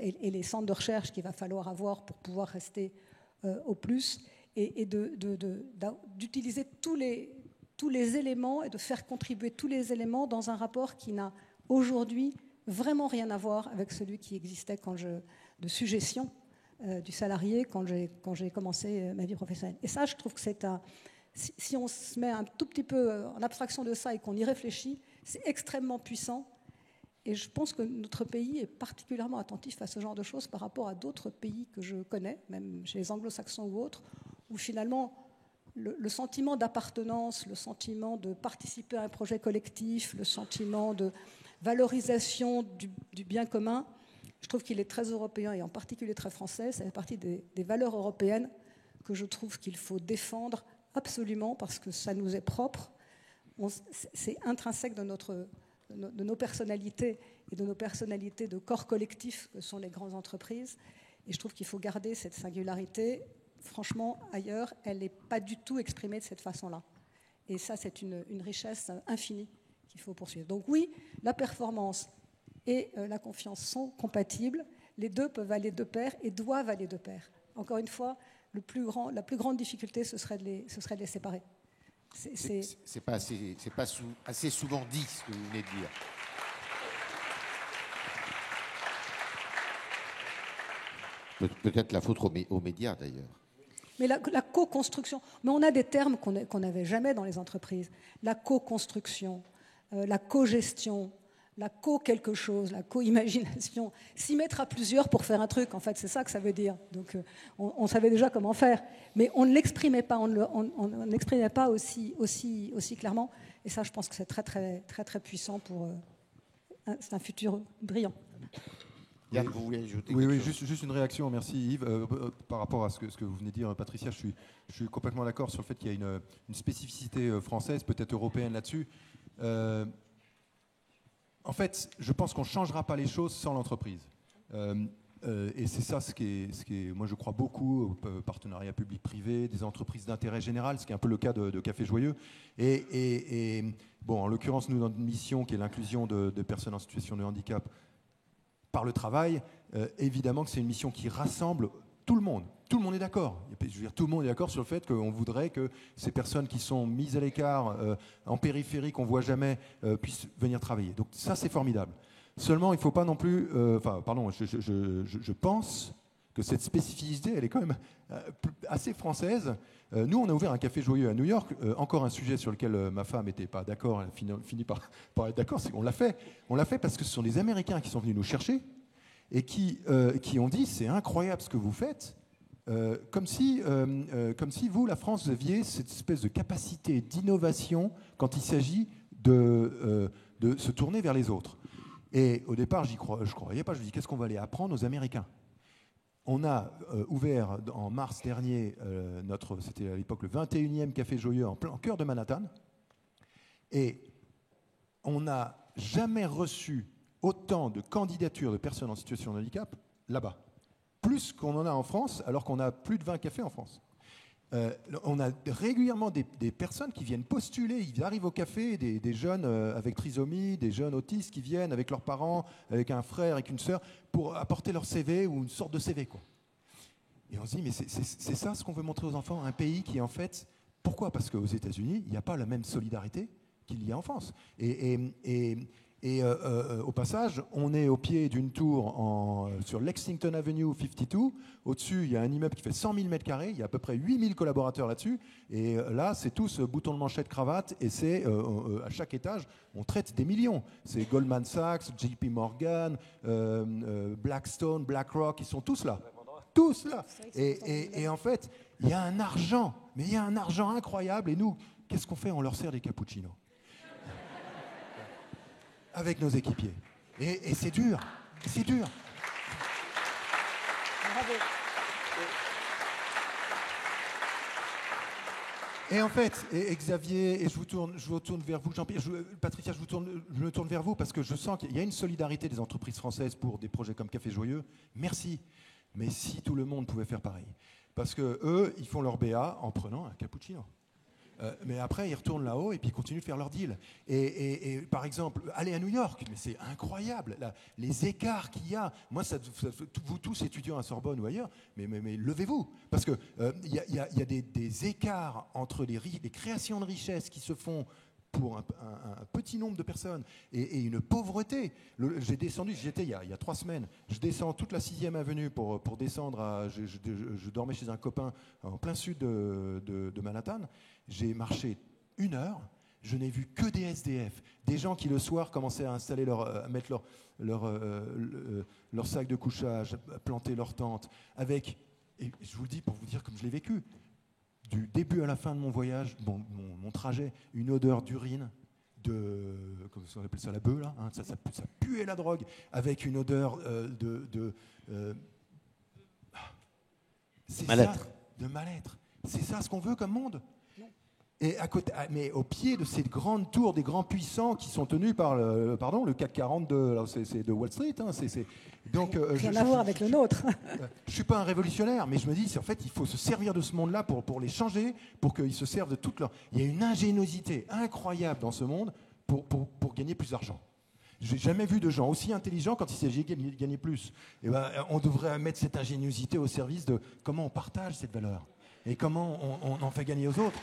S3: et les centres de recherche qu'il va falloir avoir pour pouvoir rester au plus, et d'utiliser tous les éléments et de faire contribuer tous les éléments dans un rapport qui n'a aujourd'hui vraiment rien à voir avec celui qui existait de suggestion du salarié quand j'ai commencé ma vie professionnelle. Et ça, je trouve que si on se met un tout petit peu en abstraction de ça et qu'on y réfléchit, c'est extrêmement puissant. Et je pense que notre pays est particulièrement attentif à ce genre de choses par rapport à d'autres pays que je connais, même chez les anglo-saxons ou autres, où finalement le sentiment d'appartenance, le sentiment de participer à un projet collectif, le sentiment de valorisation du bien commun, je trouve qu'il est très européen et en particulier très français. Ça fait partie des valeurs européennes que je trouve qu'il faut défendre absolument parce que ça nous est propre. C'est intrinsèque de nos personnalités et de nos personnalités de corps collectif que sont les grandes entreprises. Et je trouve qu'il faut garder cette singularité. Franchement, ailleurs, elle n'est pas du tout exprimée de cette façon-là. Et ça, c'est une richesse infinie qu'il faut poursuivre. Donc oui, la performance et la confiance sont compatibles. Les deux peuvent aller de pair et doivent aller de pair. Encore une fois, la plus grande difficulté, ce serait de les séparer.
S1: C'est pas assez souvent dit ce que vous venez de dire. Peut-être la faute aux médias d'ailleurs.
S3: Mais la co-construction, mais on a des termes qu'on n'avait jamais dans les entreprises. La co-construction, la co-gestion, la co-quelque chose, la co-imagination. S'y mettre à plusieurs pour faire un truc, en fait, c'est ça que ça veut dire. Donc on savait déjà comment faire, mais on ne l'exprimait pas, on ne l'exprimait pas aussi clairement. Et ça, je pense que c'est très, très, très, très puissant pour... c'est un futur brillant.
S1: Yann, vous voulez ajouter
S4: Oui, juste une réaction, merci Yves. Par rapport à ce que vous venez de dire, Patricia, je suis complètement d'accord sur le fait qu'il y a une spécificité française, peut-être européenne là-dessus. En fait, je pense qu'on ne changera pas les choses sans l'entreprise. Et c'est ça ce qui est, moi je crois beaucoup au partenariat public-privé, des entreprises d'intérêt général, ce qui est un peu le cas de Café Joyeux. Et bon, en l'occurrence, nous, notre mission, qui est l'inclusion de personnes en situation de handicap par le travail, évidemment que c'est une mission qui rassemble tout le monde. Tout le monde est d'accord. Je veux dire, tout le monde est d'accord sur le fait qu'on voudrait que ces personnes qui sont mises à l'écart, en périphérie, qu'on ne voit jamais, puissent venir travailler. Donc ça, c'est formidable. Seulement, il ne faut pas non plus... je pense que cette spécificité, elle est quand même assez française. Nous, on a ouvert un Café Joyeux à New York. Encore un sujet sur lequel ma femme n'était pas d'accord. Elle finit par être d'accord. C'est qu'on l'a fait. On l'a fait parce que ce sont des Américains qui sont venus nous chercher et qui ont dit « c'est incroyable ce que vous faites ». Comme si vous, la France, vous aviez cette espèce de capacité d'innovation quand il s'agit de se tourner vers les autres. Et au départ, je ne croyais pas. Je me dis, qu'est-ce qu'on va aller apprendre aux Américains ? On a ouvert en mars dernier, c'était à l'époque le 21e Café Joyeux en cœur de Manhattan. Et on n'a jamais reçu autant de candidatures de personnes en situation de handicap là-bas. Plus qu'on en a en France, alors qu'on a plus de 20 cafés en France. On a régulièrement des personnes qui viennent postuler, ils arrivent au café, des jeunes avec trisomie, des jeunes autistes qui viennent avec leurs parents, avec un frère, avec une sœur, pour apporter leur CV ou une sorte de CV, quoi. Et on se dit, mais c'est ça ce qu'on veut montrer aux enfants, un pays qui en fait... Pourquoi ? Parce qu'aux États-Unis, il n'y a pas la même solidarité qu'il y a en France. Et au passage, on est au pied d'une tour sur Lexington Avenue 52. Au-dessus, il y a un immeuble qui fait 100 000 m². Il y a à peu près 8 000 collaborateurs là-dessus. Et là, c'est tous boutons de manchette, cravate. Et c'est à chaque étage, on traite des millions. C'est Goldman Sachs, JP Morgan, Blackstone, BlackRock. Ils sont tous là. Tous là. Et en fait, il y a un argent. Mais il y a un argent incroyable. Et nous, qu'est-ce qu'on fait ? On leur sert des cappuccinos. Avec nos équipiers. Et c'est dur. C'est dur.
S3: Bravo.
S4: Et en fait, et Xavier, et je vous tourne vers vous, Jean-Pierre, Patricia, je me tourne vers vous parce que je sens qu'il y a une solidarité des entreprises françaises pour des projets comme Café Joyeux. Merci. Mais si tout le monde pouvait faire pareil. Parce que eux, ils font leur BA en prenant un cappuccino. Mais après, ils retournent là-haut et puis ils continuent de faire leur deal. Et par exemple, aller à New York, mais c'est incroyable, là, les écarts qu'il y a. Moi, vous tous étudiants à Sorbonne ou ailleurs, mais levez-vous. Parce qu'il y a des écarts entre les créations de richesses qui se font pour un petit nombre de personnes et une pauvreté. J'étais il y a 3 semaines, je descends toute la 6e avenue pour descendre, je dormais chez un copain en plein sud de Manhattan. J'ai marché 1 heure, je n'ai vu que des SDF, des gens qui le soir commençaient à installer à mettre leur sac de couchage, à planter leur tente, et je vous le dis pour vous dire comme je l'ai vécu, du début à la fin de mon voyage, mon trajet, une odeur d'urine, comment on appelle ça, la bœuf, là, hein, ça puait la drogue, avec une odeur
S1: mal-être.
S4: De mal-être. C'est ça ce qu'on veut comme monde. Et mais au pied de ces grandes tours, des grands puissants qui sont tenus par le CAC 40 c'est de Wall Street. Hein, donc,
S3: rien à voir avec le nôtre.
S4: Je ne suis pas un révolutionnaire, mais je me dis, en fait, il faut se servir de ce monde-là pour les changer, pour qu'ils se servent de toute leur... Il y a une ingéniosité incroyable dans ce monde pour gagner plus d'argent. Je n'ai jamais vu de gens aussi intelligents quand il s'agit de gagner plus. Et on devrait mettre cette ingéniosité au service de comment on partage cette valeur et comment on en fait gagner aux autres.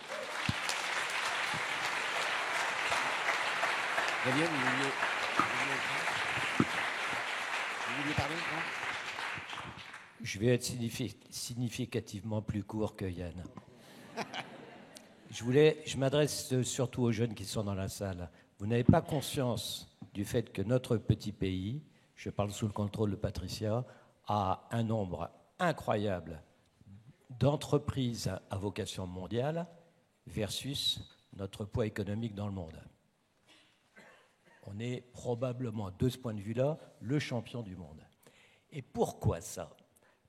S1: Xavier, vous vouliez parler, non ?
S5: Je vais être significativement plus court que Yann. Je m'adresse surtout aux jeunes qui sont dans la salle. Vous n'avez pas conscience du fait que notre petit pays, je parle sous le contrôle de Patricia, a un nombre incroyable d'entreprises à vocation mondiale versus notre poids économique dans le monde. On est probablement, de ce point de vue-là, le champion du monde. Et pourquoi ça ?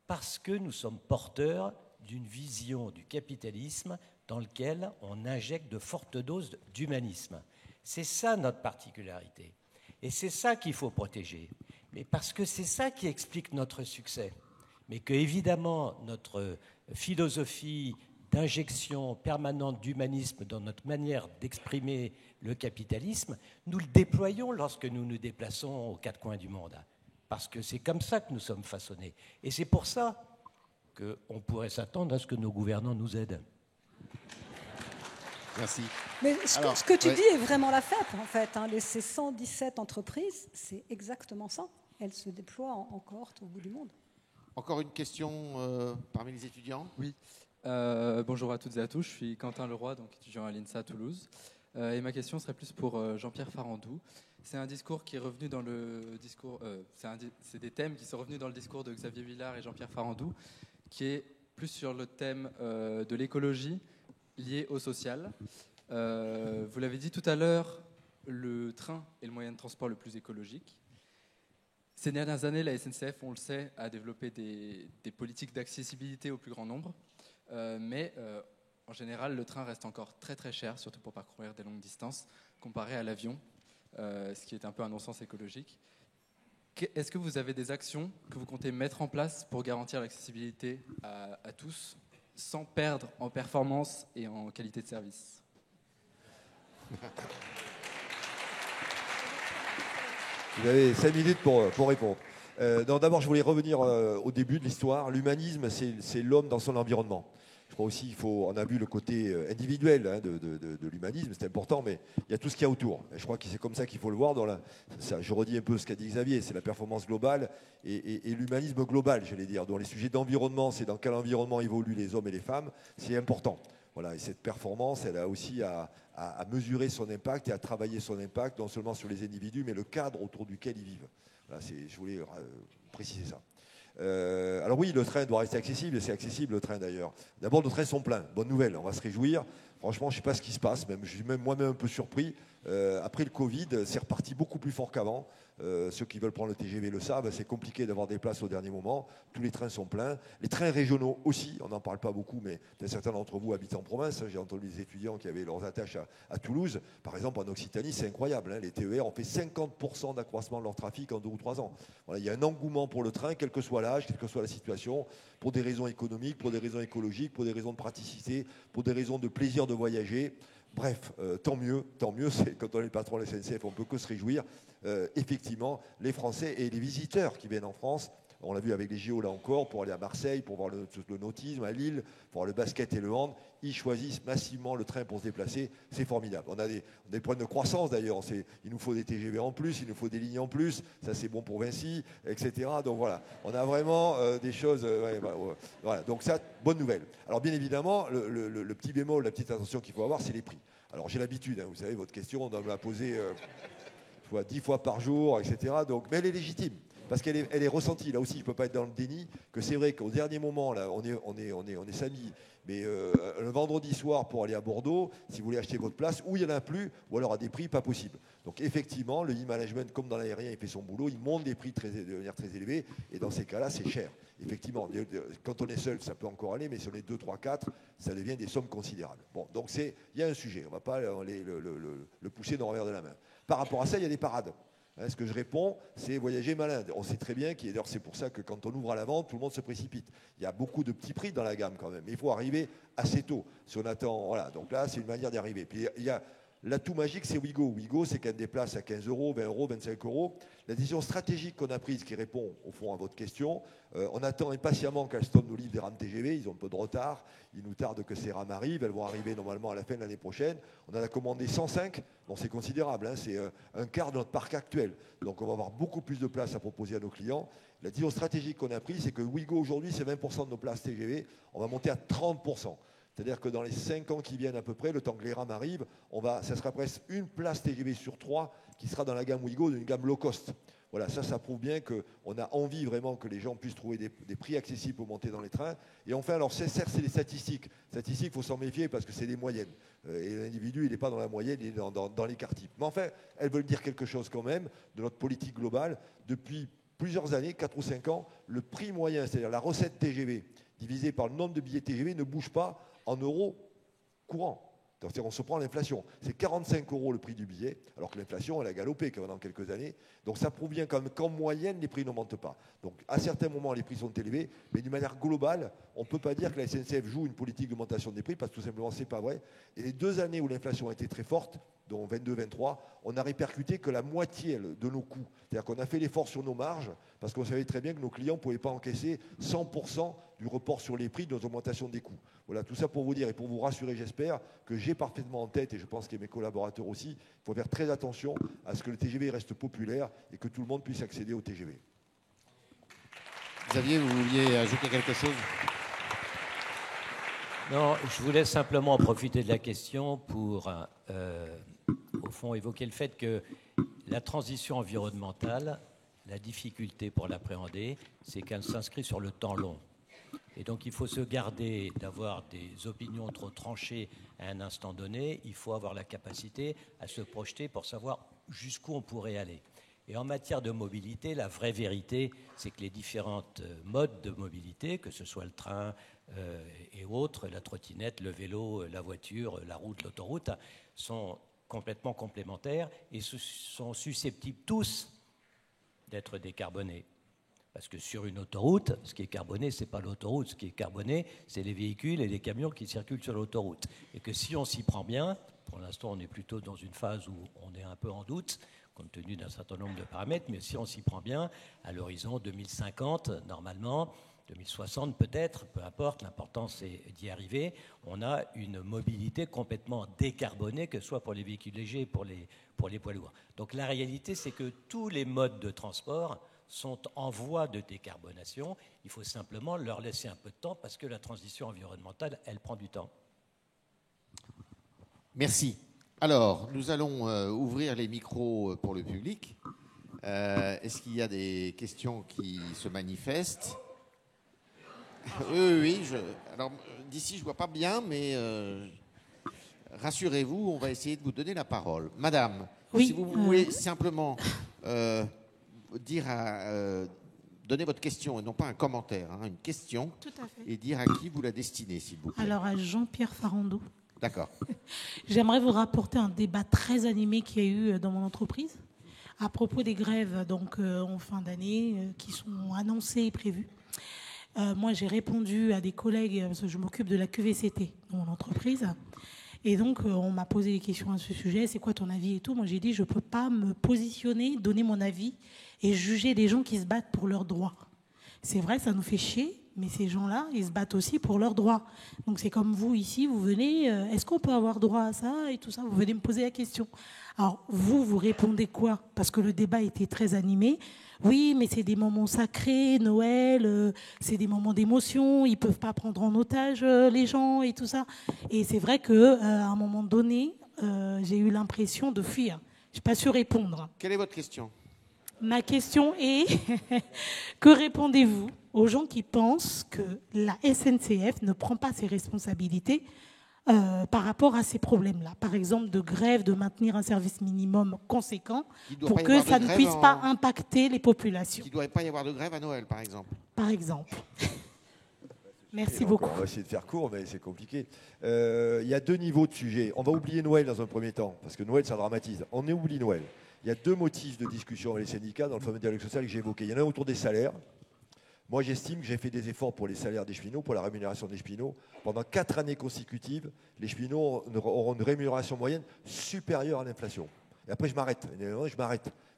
S5: Parce que nous sommes porteurs d'une vision du capitalisme dans lequel on injecte de fortes doses d'humanisme. C'est ça notre particularité. Et c'est ça qu'il faut protéger. mais parce que c'est ça qui explique notre succès. Mais que, évidemment, notre philosophie d'injection permanente d'humanisme dans notre manière d'exprimer le capitalisme, nous le déployons lorsque nous nous déplaçons aux quatre coins du monde. Parce que c'est comme ça que nous sommes façonnés. Et c'est pour ça qu'on pourrait s'attendre à ce que nos gouvernants nous aident.
S1: Merci.
S3: Mais ce que tu dis est vraiment la fête, en fait. Ces 117 entreprises, c'est exactement ça. Elles se déploient en cohorte au bout du monde.
S1: Encore une question parmi les étudiants?
S9: Oui. Bonjour à toutes et à tous. Je suis Quentin Leroy, donc étudiant à l'INSA à Toulouse. Et ma question serait plus pour Jean-Pierre Farandou. C'est un discours qui est revenu dans le discours. C'est des thèmes qui sont revenus dans le discours de Xavier Huillard et Jean-Pierre Farandou, qui est plus sur le thème de l'écologie liée au social. Vous l'avez dit tout à l'heure, le train est le moyen de transport le plus écologique. Ces dernières années, la SNCF, on le sait, a développé des politiques d'accessibilité au plus grand nombre. Mais en général, le train reste encore très très cher, surtout pour parcourir des longues distances, comparé à l'avion, ce qui est un peu un non-sens écologique. Est-ce que vous avez des actions que vous comptez mettre en place pour garantir l'accessibilité à tous, sans perdre en performance et en qualité de service?
S2: Vous avez 5 minutes pour répondre. D'abord, je voulais revenir au début de l'histoire. L'humanisme, c'est l'homme dans son environnement. Je crois aussi on a vu le côté individuel de l'humanisme, c'est important, mais il y a tout ce qu'il y a autour. Et je crois que c'est comme ça qu'il faut le voir. Je redis un peu ce qu'a dit Xavier, c'est la performance globale et l'humanisme global, j'allais dire. Dans les sujets d'environnement, c'est dans quel environnement évoluent les hommes et les femmes, c'est important. Voilà, et cette performance, elle a aussi à mesurer son impact et à travailler son impact, non seulement sur les individus, mais le cadre autour duquel ils vivent. Voilà, je voulais préciser ça. Alors oui, le train doit rester accessible, et c'est accessible le train d'ailleurs. D'abord, nos trains sont pleins, bonne nouvelle, on va se réjouir. Franchement, je ne sais pas ce qui se passe, je suis même moi-même un peu surpris. Après le Covid, c'est reparti beaucoup plus fort qu'avant. Ceux qui veulent prendre le TGV le savent, c'est compliqué d'avoir des places au dernier moment. Tous les trains sont pleins. Les trains régionaux aussi, on n'en parle pas beaucoup, mais certains d'entre vous habitent en province. J'ai entendu des étudiants qui avaient leurs attaches à Toulouse. Par exemple, en Occitanie, c'est incroyable. Les TER ont fait 50% d'accroissement de leur trafic en 2 ou 3 ans. Voilà, il y a un engouement pour le train, quel que soit l'âge, quelle que soit la situation, pour des raisons économiques, pour des raisons écologiques, pour des raisons de praticité, pour des raisons de plaisir de voyager. Bref, tant mieux, quand on est le patron de la SNCF, on ne peut que se réjouir. Effectivement, les Français et les visiteurs qui viennent en France, on l'a vu avec les JO là encore, pour aller à Marseille, pour voir le nautisme, à Lille, pour voir le basket et le hand, ils choisissent massivement le train pour se déplacer, c'est formidable. On a des problèmes de croissance d'ailleurs, il nous faut des TGV en plus, il nous faut des lignes en plus, ça c'est bon pour Vinci, etc. Donc voilà, on a vraiment des choses, voilà. Donc ça, bonne nouvelle. Alors bien évidemment, le petit bémol, la petite attention qu'il faut avoir, c'est les prix. Alors j'ai l'habitude, vous savez, votre question, on doit me la poser 10 fois par jour, etc. Donc, mais elle est légitime. Parce qu'elle est ressentie. Là aussi, je ne peux pas être dans le déni, que c'est vrai qu'au dernier moment, là, on est samedi, mais le vendredi soir pour aller à Bordeaux, si vous voulez acheter votre place, ou il n'y en a plus, ou alors à des prix pas possibles. Donc effectivement, le e-management, comme dans l'aérien, il fait son boulot, il monte des prix de manière très élevée, et dans ces cas-là, c'est cher. Effectivement, quand on est seul, ça peut encore aller, mais si on est 2, 3, 4, ça devient des sommes considérables. Bon, donc il y a un sujet, on ne va pas le pousser dans le revers de la main. Par rapport à ça, il y a des parades. Ce que je réponds, c'est voyager malin. On sait très bien, d'ailleurs c'est pour ça que quand on ouvre à la vente, tout le monde se précipite. Il y a beaucoup de petits prix dans la gamme quand même, mais il faut arriver assez tôt. Si on attend, voilà, donc là c'est une manière d'y arriver. Puis il y a l'atout magique, c'est Ouigo. Ouigo, c'est quand même des places à 15 euros, 20 euros, 25 euros. La décision stratégique qu'on a prise, qui répond au fond à votre question, on attend impatiemment qu'Alstom nous livre des rames TGV, ils ont un peu de retard, il nous tarde que ces rames arrivent, elles vont arriver normalement à la fin de l'année prochaine. On en a commandé 105, bon, c'est considérable, c'est un quart de notre parc actuel. Donc on va avoir beaucoup plus de places à proposer à nos clients. La décision stratégique qu'on a prise, c'est que Ouigo aujourd'hui, c'est 20% de nos places TGV, on va monter à 30%. C'est-à-dire que dans les 5 ans qui viennent à peu près, le temps que les rames arrivent, ça sera presque une place TGV sur 3 qui sera dans la gamme Ouigo, d'une gamme low cost. Voilà, ça prouve bien qu'on a envie vraiment que les gens puissent trouver des prix accessibles pour monter dans les trains. Et enfin, alors certes, c'est des statistiques. Statistiques, il faut s'en méfier parce que c'est des moyennes. Et l'individu, il n'est pas dans la moyenne, il est dans l'écart type. Mais enfin, elles veulent dire quelque chose quand même de notre politique globale. Depuis plusieurs années, 4 ou 5 ans, le prix moyen, c'est-à-dire la recette TGV, divisée par le nombre de billets TGV, ne bouge pas en euros courants. On se prend l'inflation. C'est 45 € le prix du billet, alors que l'inflation, elle a galopé pendant quelques années. Donc ça prouve bien quand même qu'en moyenne, les prix n'augmentent pas. Donc à certains moments, les prix sont élevés, mais d'une manière globale, on ne peut pas dire que la SNCF joue une politique d'augmentation des prix, parce que tout simplement, ce n'est pas vrai. Et les 2 années où l'inflation a été très forte, dont 22-23, on a répercuté que la moitié de nos coûts. C'est-à-dire qu'on a fait l'effort sur nos marges, parce qu'on savait très bien que nos clients ne pouvaient pas encaisser 100% du report sur les prix de nos augmentations des coûts. Voilà, tout ça pour vous dire et pour vous rassurer, j'espère, que j'ai parfaitement en tête, et je pense que mes collaborateurs aussi, il faut faire très attention à ce que le TGV reste populaire et que tout le monde puisse accéder au TGV.
S1: Xavier, vous vouliez ajouter quelque chose?
S5: Non, je voulais simplement profiter de la question pour, au fond, évoquer le fait que la transition environnementale, la difficulté pour l'appréhender, c'est qu'elle s'inscrit sur le temps long. Et donc, il faut se garder d'avoir des opinions trop tranchées à un instant donné. Il faut avoir la capacité à se projeter pour savoir jusqu'où on pourrait aller. Et en matière de mobilité, la vraie vérité, c'est que les différentes modes de mobilité, que ce soit le train et autres, la trottinette, le vélo, la voiture, la route, l'autoroute, sont complètement complémentaires et sont susceptibles tous d'être décarbonés. Parce que sur une autoroute, ce qui est carboné, ce n'est pas l'autoroute. Ce qui est carboné, c'est les véhicules et les camions qui circulent sur l'autoroute. Et que si on s'y prend bien, pour l'instant on est plutôt dans une phase où on est un peu en doute, compte tenu d'un certain nombre de paramètres, mais si on s'y prend bien, à l'horizon 2050, normalement, 2060 peut-être, peu importe, l'important c'est d'y arriver, on a une mobilité complètement décarbonée, que ce soit pour les véhicules légers, pour les poids lourds. Donc la réalité, c'est que tous les modes de transport sont en voie de décarbonation. Il faut simplement leur laisser un peu de temps parce que la transition environnementale, elle prend du temps.
S1: Merci. Alors, nous allons ouvrir les micros pour le public. Est-ce qu'il y a des questions qui se manifestent? Oui. Alors, d'ici, je ne vois pas bien, mais rassurez-vous, on va essayer de vous donner la parole. Madame, si vous voulez simplement donner votre question, et non pas un commentaire, une question,
S10: tout à fait,
S1: et dire à qui vous la destinez, s'il vous plaît.
S10: Alors, à Jean-Pierre Farandou.
S1: D'accord.
S10: J'aimerais vous rapporter un débat très animé qu'il y a eu dans mon entreprise à propos des grèves en fin d'année qui sont annoncées et prévues. Moi, j'ai répondu à des collègues, parce que je m'occupe de la QVCT dans mon entreprise. Et donc, on m'a posé des questions à ce sujet. C'est quoi ton avis et tout? Moi, j'ai dit, je ne peux pas me positionner, donner mon avis et juger des gens qui se battent pour leurs droits. C'est vrai, ça nous fait chier, mais ces gens-là, ils se battent aussi pour leurs droits. Donc, c'est comme vous ici, vous venez, est-ce qu'on peut avoir droit à ça et tout ça? Vous venez me poser la question. Alors, vous répondez quoi? Parce que le débat était très animé. Oui, mais c'est des moments sacrés, Noël, c'est des moments d'émotion, ils ne peuvent pas prendre en otage les gens et tout ça. Et c'est vrai qu'à un moment donné, j'ai eu l'impression de fuir. Je n'ai pas su répondre.
S1: Quelle est votre question?
S10: Ma question est, que répondez-vous aux gens qui pensent que la SNCF ne prend pas ses responsabilités par rapport à ces problèmes-là? Par exemple, de grève, de maintenir un service minimum conséquent pour que ça ne puisse pas impacter les populations.
S1: Il ne doit pas y avoir de grève à Noël, par exemple.
S10: Par exemple. Merci beaucoup.
S2: On va essayer de faire court, mais c'est compliqué. Il y a 2 niveaux de sujets. On va oublier Noël dans un premier temps, parce que Noël, ça dramatise. On oublie Noël. Il y a 2 motifs de discussion avec les syndicats dans le fameux dialogue social que j'ai évoqué. Il y en a un autour des salaires. Moi, j'estime que j'ai fait des efforts pour les salaires des cheminots, pour la rémunération des cheminots. Pendant 4 années consécutives, les cheminots auront une rémunération moyenne supérieure à l'inflation. Et après, je m'arrête.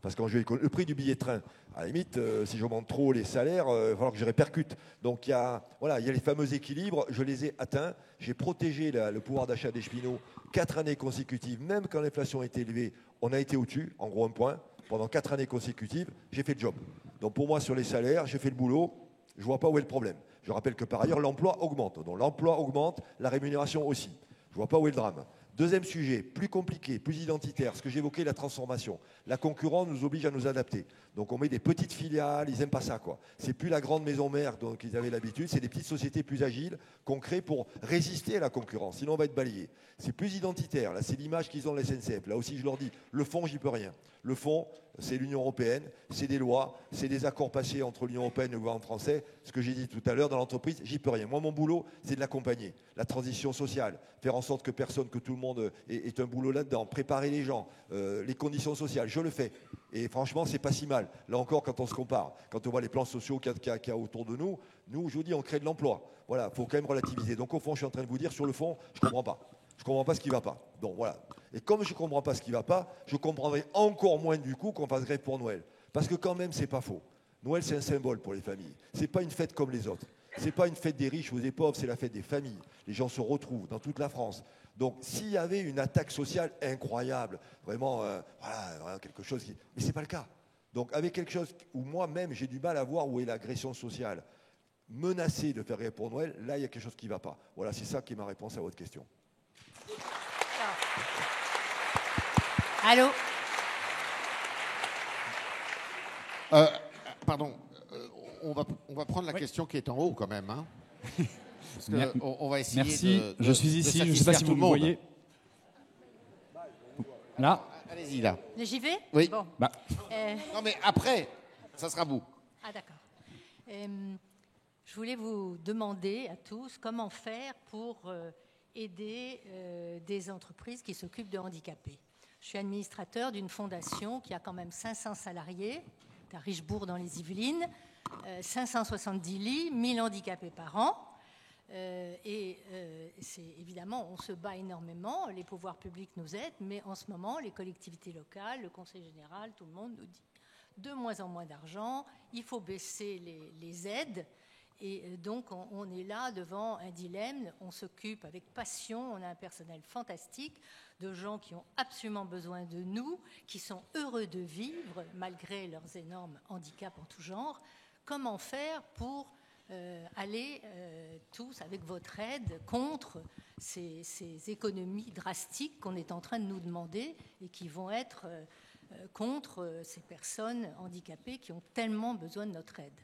S2: Parce que quand le prix du billet de train, à la limite, si j'augmente trop les salaires, il va falloir que je répercute. Donc, il y a les fameux équilibres, je les ai atteints. J'ai protégé le pouvoir d'achat des cheminots 4 années consécutives, même quand l'inflation était élevée, on a été au-dessus, en gros un point. Pendant 4 années consécutives, j'ai fait le job. Donc pour moi, sur les salaires, j'ai fait le boulot. Je ne vois pas où est le problème. Je rappelle que par ailleurs, l'emploi augmente. Donc l'emploi augmente, la rémunération aussi. Je ne vois pas où est le drame. Deuxième sujet, plus compliqué, plus identitaire, ce que j'évoquais, la transformation. La concurrence nous oblige à nous adapter. Donc on met des petites filiales, ils n'aiment pas ça, quoi. C'est plus la grande maison mère dont ils avaient l'habitude, c'est des petites sociétés plus agiles qu'on crée pour résister à la concurrence. Sinon on va être balayé. C'est plus identitaire. Là, c'est l'image qu'ils ont de la SNCF. Là aussi, je leur dis, le fond, j'y peux rien. Le fond, c'est l'Union européenne, c'est des lois, c'est des accords passés entre l'Union européenne et le gouvernement français. Ce que j'ai dit tout à l'heure, dans l'entreprise, j'y peux rien. Moi, mon boulot, c'est de l'accompagner. La transition sociale, faire en sorte que tout le monde ait un boulot là-dedans, préparer les gens, les conditions sociales, je le fais. Et franchement, c'est pas si mal. Là encore, quand on se compare, quand on voit les plans sociaux qu'il y a autour de nous, je vous dis, on crée de l'emploi. Voilà, il faut quand même relativiser. Donc au fond, je suis en train de vous dire, sur le fond, je ne comprends pas. Je ne comprends pas ce qui ne va pas. Donc voilà. Et comme je ne comprends pas ce qui ne va pas, je comprendrai encore moins du coup qu'on fasse grève pour Noël. Parce que quand même, ce n'est pas faux. Noël, c'est un symbole pour les familles. Ce n'est pas une fête comme les autres. Ce n'est pas une fête des riches ou des pauvres, c'est la fête des familles. Les gens se retrouvent dans toute la France. Donc s'il y avait une attaque sociale incroyable, vraiment, voilà, quelque chose qui... Mais ce n'est pas le cas. Donc avec quelque chose où moi-même, j'ai du mal à voir où est l'agression sociale, menacée de faire grève pour Noël, là, il y a quelque chose qui ne va pas. Voilà, c'est ça qui est ma réponse à votre question.
S11: Allô?
S1: Pardon, on va prendre la question qui est en haut quand même. Hein. Parce que on va essayer
S12: Merci.
S1: de
S12: je suis ici, je ne sais pas si vous
S1: tout
S12: me
S1: le monde.
S12: voyez. Là.
S1: Allez-y, là.
S11: J'y vais?
S1: Oui.
S11: Bon.
S1: Non, mais après, ça sera vous.
S11: Ah, d'accord. Je voulais vous demander à tous comment faire pour aider des entreprises qui s'occupent de handicapés. Je suis administrateur d'une fondation qui a quand même 500 salariés, à Richebourg dans les Yvelines, 570 lits, 1000 handicapés par an. C'est évidemment, on se bat énormément, les pouvoirs publics nous aident, mais en ce moment, les collectivités locales, le Conseil général, tout le monde nous dit de moins en moins d'argent, il faut baisser les aides. Et donc, on est là devant un dilemme. On s'occupe avec passion, on a un personnel fantastique, de gens qui ont absolument besoin de nous, qui sont heureux de vivre malgré leurs énormes handicaps en tout genre. Comment faire pour aller tous, avec votre aide, contre ces économies drastiques qu'on est en train de nous demander et qui vont être contre ces personnes handicapées qui ont tellement besoin de notre aide?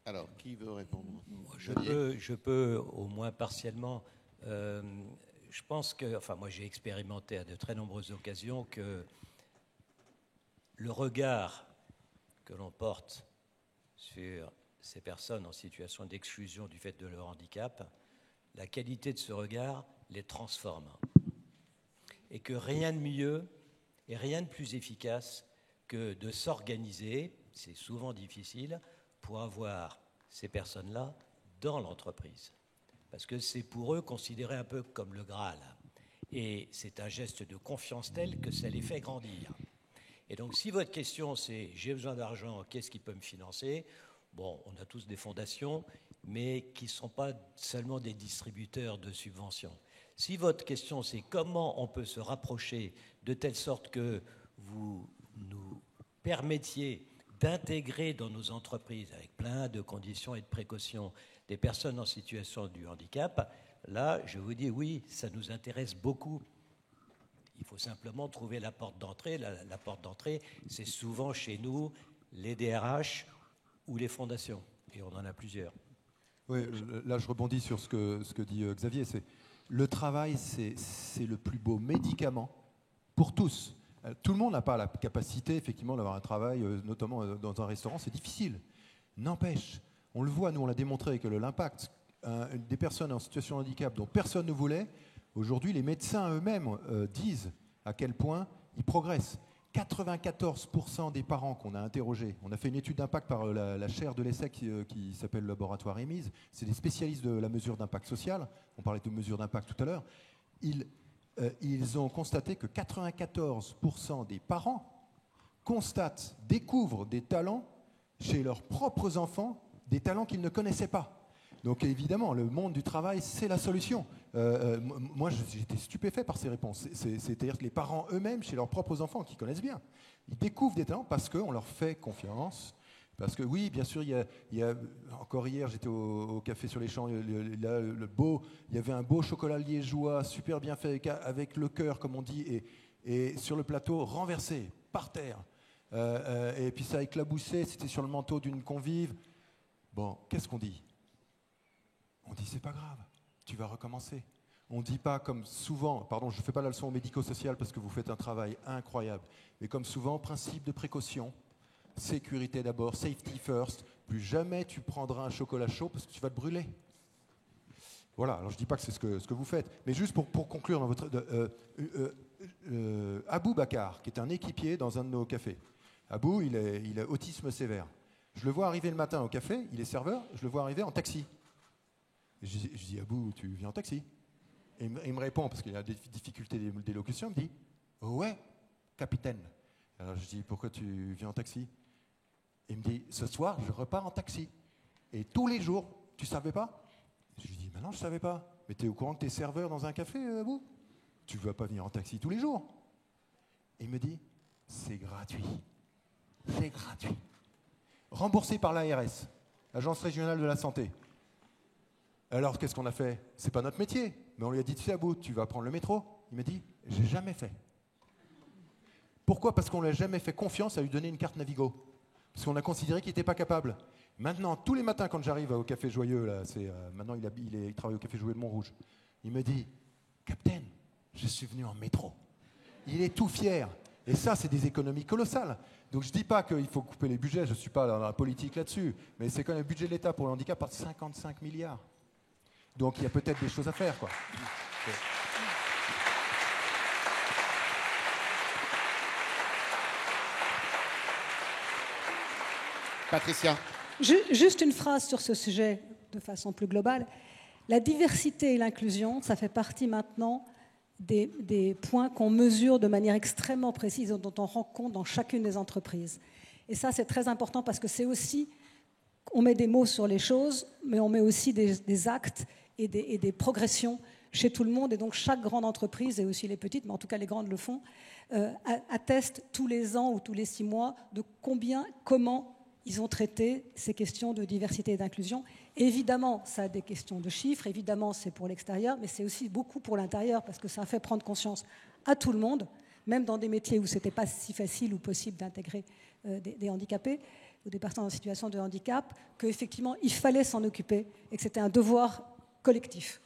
S1: Alors, qui veut répondre?
S5: Je peux au moins partiellement. Je pense que, enfin, moi j'ai expérimenté à de très nombreuses occasions que le regard que l'on porte sur ces personnes en situation d'exclusion du fait de leur handicap, la qualité de ce regard les transforme. Et que rien de mieux et rien de plus efficace que de s'organiser, c'est souvent difficile, pour avoir ces personnes-là dans l'entreprise. Parce que c'est pour eux considéré un peu comme le Graal. Et c'est un geste de confiance tel que ça les fait grandir. Et donc, si votre question, c'est « j'ai besoin d'argent, qu'est-ce qui peut me financer ?» Bon, on a tous des fondations, mais qui ne sont pas seulement des distributeurs de subventions. Si votre question, c'est comment on peut se rapprocher de telle sorte que vous nous permettiez d'intégrer dans nos entreprises, avec plein de conditions et de précautions, des personnes en situation de handicap, là, je vous dis oui, ça nous intéresse beaucoup. Il faut simplement trouver la porte d'entrée. La porte d'entrée, c'est souvent chez nous les DRH ou les fondations. Et on en a plusieurs.
S4: Oui, là, je rebondis sur ce que dit Xavier. Le travail, c'est le plus beau médicament pour tous. Tout le monde n'a pas la capacité, effectivement, d'avoir un travail, notamment dans un restaurant, c'est difficile. N'empêche, on le voit, nous, on l'a démontré avec l'impact. Des personnes en situation de handicap dont personne ne voulait, aujourd'hui, les médecins eux-mêmes disent à quel point ils progressent. 94% des parents qu'on a interrogés, on a fait une étude d'impact par la chaire de l'ESSEC qui s'appelle le laboratoire EMIS, c'est des spécialistes de la mesure d'impact social, on parlait de mesure d'impact tout à l'heure, ils ont constaté que 94% des parents découvrent des talents chez leurs propres enfants, des talents qu'ils ne connaissaient pas. Donc évidemment, le monde du travail, c'est la solution. Moi, j'étais stupéfait par ces réponses. C'est-à-dire que les parents eux-mêmes, chez leurs propres enfants, qui connaissent bien, ils découvrent des talents parce qu'on leur fait confiance. Parce que oui, bien sûr, il y a encore hier, j'étais au Café sur les Champs, il y avait un beau chocolat liégeois, super bien fait, avec le cœur, comme on dit, et sur le plateau, renversé, par terre. et puis ça a éclaboussé, c'était sur le manteau d'une convive. Bon, qu'est-ce qu'on dit? On dit c'est pas grave, tu vas recommencer. On ne dit pas comme souvent, pardon, je ne fais pas la leçon au médico-social parce que vous faites un travail incroyable, mais comme souvent, principe de précaution, sécurité d'abord, safety first, plus jamais tu prendras un chocolat chaud parce que tu vas te brûler. Voilà, alors je ne dis pas que c'est ce que vous faites, mais juste pour conclure dans votre... Abou Bakar, qui est un équipier dans un de nos cafés. Abou, il a autisme sévère. Je le vois arriver le matin au café, il est serveur, je le vois arriver en taxi. Je dis, Abou, tu viens en taxi? Et il me répond, parce qu'il a des difficultés d'élocution, il me dit, oh ouais, capitaine. Alors je dis, pourquoi tu viens en taxi? Il me dit, ce soir, je repars en taxi. Et tous les jours, tu savais pas? Je lui dis, mais non, je savais pas. Mais tu es au courant que tu es serveur dans un café, Abou? Tu ne vas pas venir en taxi tous les jours. Et il me dit, c'est gratuit. C'est gratuit. Remboursé par l'ARS, l'Agence régionale de la santé. Alors, qu'est-ce qu'on a fait? C'est pas notre métier. Mais on lui a dit, tu sais, Abou, tu vas prendre le métro. Il me dit, j'ai jamais fait. Pourquoi? Parce qu'on ne lui a jamais fait confiance à lui donner une carte Navigo. Parce qu'on a considéré qu'il n'était pas capable. Maintenant, tous les matins, quand j'arrive au Café Joyeux, là, maintenant il travaille au Café Joyeux de Montrouge, il me dit, Capitaine, je suis venu en métro. Il est tout fier. Et ça, c'est des économies colossales. Donc je ne dis pas qu'il faut couper les budgets, je ne suis pas dans la politique là-dessus, mais c'est quand même le budget de l'État pour le handicap par 55 milliards. Donc il y a peut-être des choses à faire, quoi.
S1: Patricia.
S3: Juste une phrase sur ce sujet de façon plus globale. La diversité et l'inclusion, ça fait partie maintenant des points qu'on mesure de manière extrêmement précise, dont on rend compte dans chacune des entreprises. Et ça, c'est très important parce que c'est aussi, on met des mots sur les choses, mais on met aussi des actes et des progressions chez tout le monde. Et donc chaque grande entreprise, et aussi les petites, mais en tout cas les grandes le font, attestent tous les ans ou tous les 6 mois de comment ils ont traité ces questions de diversité et d'inclusion. Évidemment, ça a des questions de chiffres, évidemment, c'est pour l'extérieur, mais c'est aussi beaucoup pour l'intérieur, parce que ça fait prendre conscience à tout le monde, même dans des métiers où ce n'était pas si facile ou possible d'intégrer des handicapés ou des personnes en situation de handicap, qu'effectivement, il fallait s'en occuper et que c'était un devoir collectif.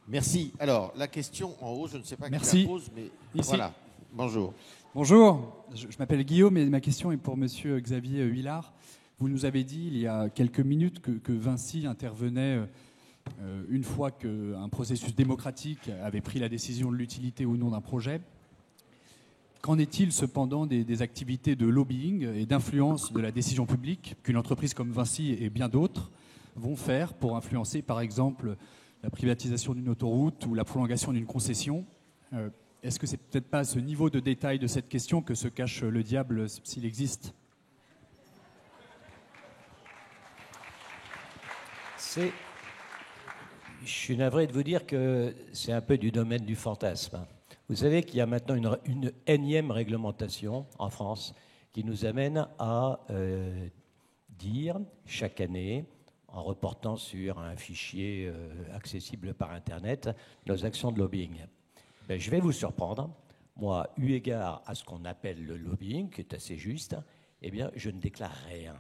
S1: Merci. Alors, la question en haut, je ne sais pas
S12: Merci.
S1: qui la pose, mais
S12: Ici.
S1: voilà. Bonjour.
S12: Bonjour, je m'appelle Guillaume et ma question est pour Monsieur Xavier Huillard. Vous nous avez dit il y a quelques minutes que Vinci intervenait une fois qu'un processus démocratique avait pris la décision de l'utilité ou non d'un projet. Qu'en est-il cependant des activités de lobbying et d'influence de la décision publique qu'une entreprise comme Vinci et bien d'autres vont faire pour influencer par exemple la privatisation d'une autoroute ou la prolongation d'une concession? Est-ce que c'est peut-être pas à ce niveau de détail de cette question que se cache le diable s'il existe?
S5: Je suis navré de vous dire que c'est un peu du domaine du fantasme. Vous savez qu'il y a maintenant une énième réglementation en France qui nous amène à dire chaque année, en reportant sur un fichier accessible par Internet, nos actions de lobbying. Ben, je vais vous surprendre. Moi, eu égard à ce qu'on appelle le lobbying, qui est assez juste, eh bien, je ne déclare rien.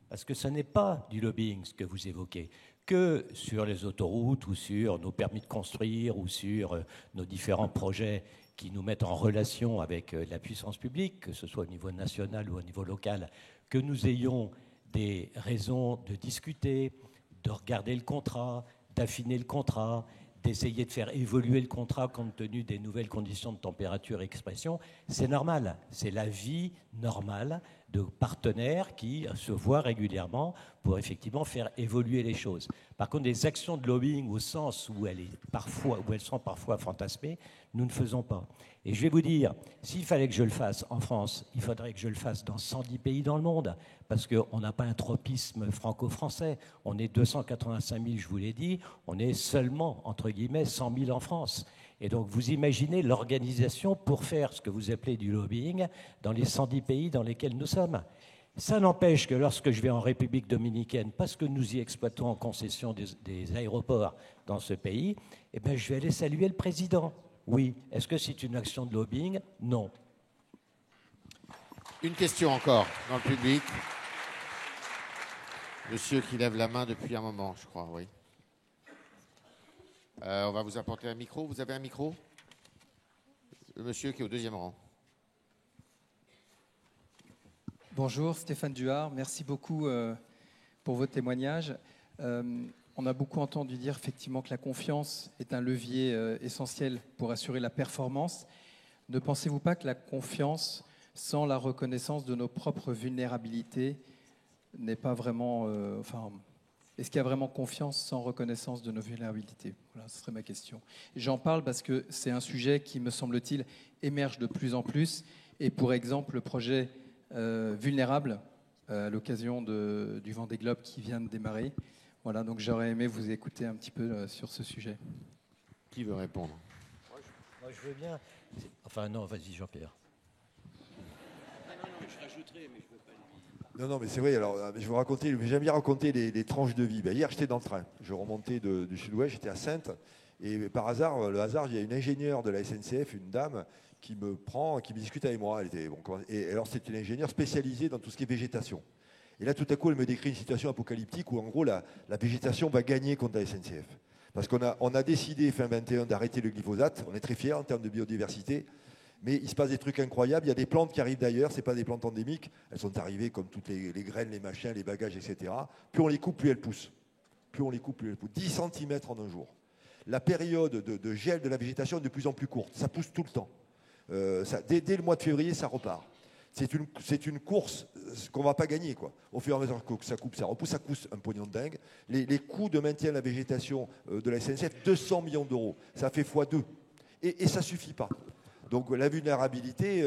S5: Parce que ce n'est pas du lobbying, ce que vous évoquez, que sur les autoroutes ou sur nos permis de construire ou sur nos différents projets qui nous mettent en relation avec la puissance publique, que ce soit au niveau national ou au niveau local, que nous ayons des raisons de discuter, de regarder le contrat, d'affiner le contrat, d'essayer de faire évoluer le contrat compte tenu des nouvelles conditions de température et expression, c'est normal. C'est la vie normale de partenaires qui se voient régulièrement pour effectivement faire évoluer les choses. Par contre, des actions de lobbying au sens où elles sont parfois fantasmées, nous ne faisons pas. Et je vais vous dire, s'il fallait que je le fasse en France, il faudrait que je le fasse dans 110 pays dans le monde, parce qu'on n'a pas un tropisme franco-français. On est 285 000, je vous l'ai dit, on est seulement, entre guillemets, 100 000 en France. Et donc, vous imaginez l'organisation pour faire ce que vous appelez du lobbying dans les 110 pays dans lesquels nous sommes. Ça n'empêche que lorsque je vais en République dominicaine, parce que nous y exploitons en concession des aéroports dans ce pays, eh bien, je vais aller saluer le président. Oui. Est-ce que c'est une action de lobbying? Non.
S1: Une question encore dans le public. Monsieur qui lève la main depuis un moment, je crois, oui. On va vous apporter un micro. Vous avez un micro? Le monsieur qui est au deuxième rang.
S13: Bonjour, Stéphane Duhard. Merci beaucoup pour votre témoignage. On a beaucoup entendu dire effectivement que la confiance est un levier essentiel pour assurer la performance. Ne pensez-vous pas que la confiance, sans la reconnaissance de nos propres vulnérabilités, n'est pas vraiment... est-ce qu'il y a vraiment confiance sans reconnaissance de nos vulnérabilités? Voilà, ce serait ma question. J'en parle parce que c'est un sujet qui, me semble-t-il, émerge de plus en plus. Et pour exemple, le projet Vulnérable, à l'occasion du Vendée Globe qui vient de démarrer. Voilà, donc j'aurais aimé vous écouter un petit peu sur ce sujet.
S1: Qui veut répondre?
S5: Moi, je veux bien. Enfin, non, vas-y, Jean-Pierre.
S2: Je rajouterai, mais je ne veux pas. Non, mais c'est vrai. Alors, je vais vous raconter. J'aime bien raconter les tranches de vie. Hier, j'étais dans le train. Je remontais du Sud-Ouest. J'étais à Saintes. Et par hasard, il y a une ingénieure de la SNCF, une dame, qui me prend, qui me discute avec moi. Et alors, c'est une ingénieure spécialisée dans tout ce qui est végétation. Et là, tout à coup, elle me décrit une situation apocalyptique où, en gros, la végétation va gagner contre la SNCF. Parce qu'on a décidé, fin 21, d'arrêter le glyphosate. On est très fiers en termes de biodiversité. Mais il se passe des trucs incroyables. Il y a des plantes qui arrivent d'ailleurs. Ce n'est pas des plantes endémiques. Elles sont arrivées comme toutes les graines, les machins, les bagages, etc. Plus on les coupe, plus elles poussent. 10 cm en un jour. La période de gel de la végétation est de plus en plus courte. Ça pousse tout le temps. Dès le mois de février, ça repart. C'est une course qu'on ne va pas gagner, quoi. Au fur et à mesure que ça coupe, ça repousse, ça coûte un pognon de dingue. Les coûts de maintien de la végétation de la SNCF, 200 millions d'euros. Ça fait x2. Et ça ne suffit pas. Donc la vulnérabilité,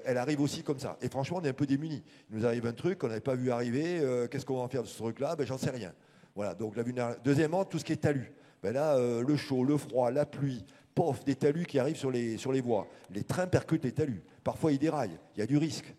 S2: elle arrive aussi comme ça. Et franchement, on est un peu démunis. Il nous arrive un truc qu'on n'avait pas vu arriver. Qu'est-ce qu'on va en faire de ce truc-là? J'en sais rien. Voilà, donc la vulnérabilité. Deuxièmement, tout ce qui est talus. Là, le chaud, le froid, la pluie, des talus qui arrivent sur les voies. Les trains percutent les talus. Parfois, ils déraillent. Il y a du risque.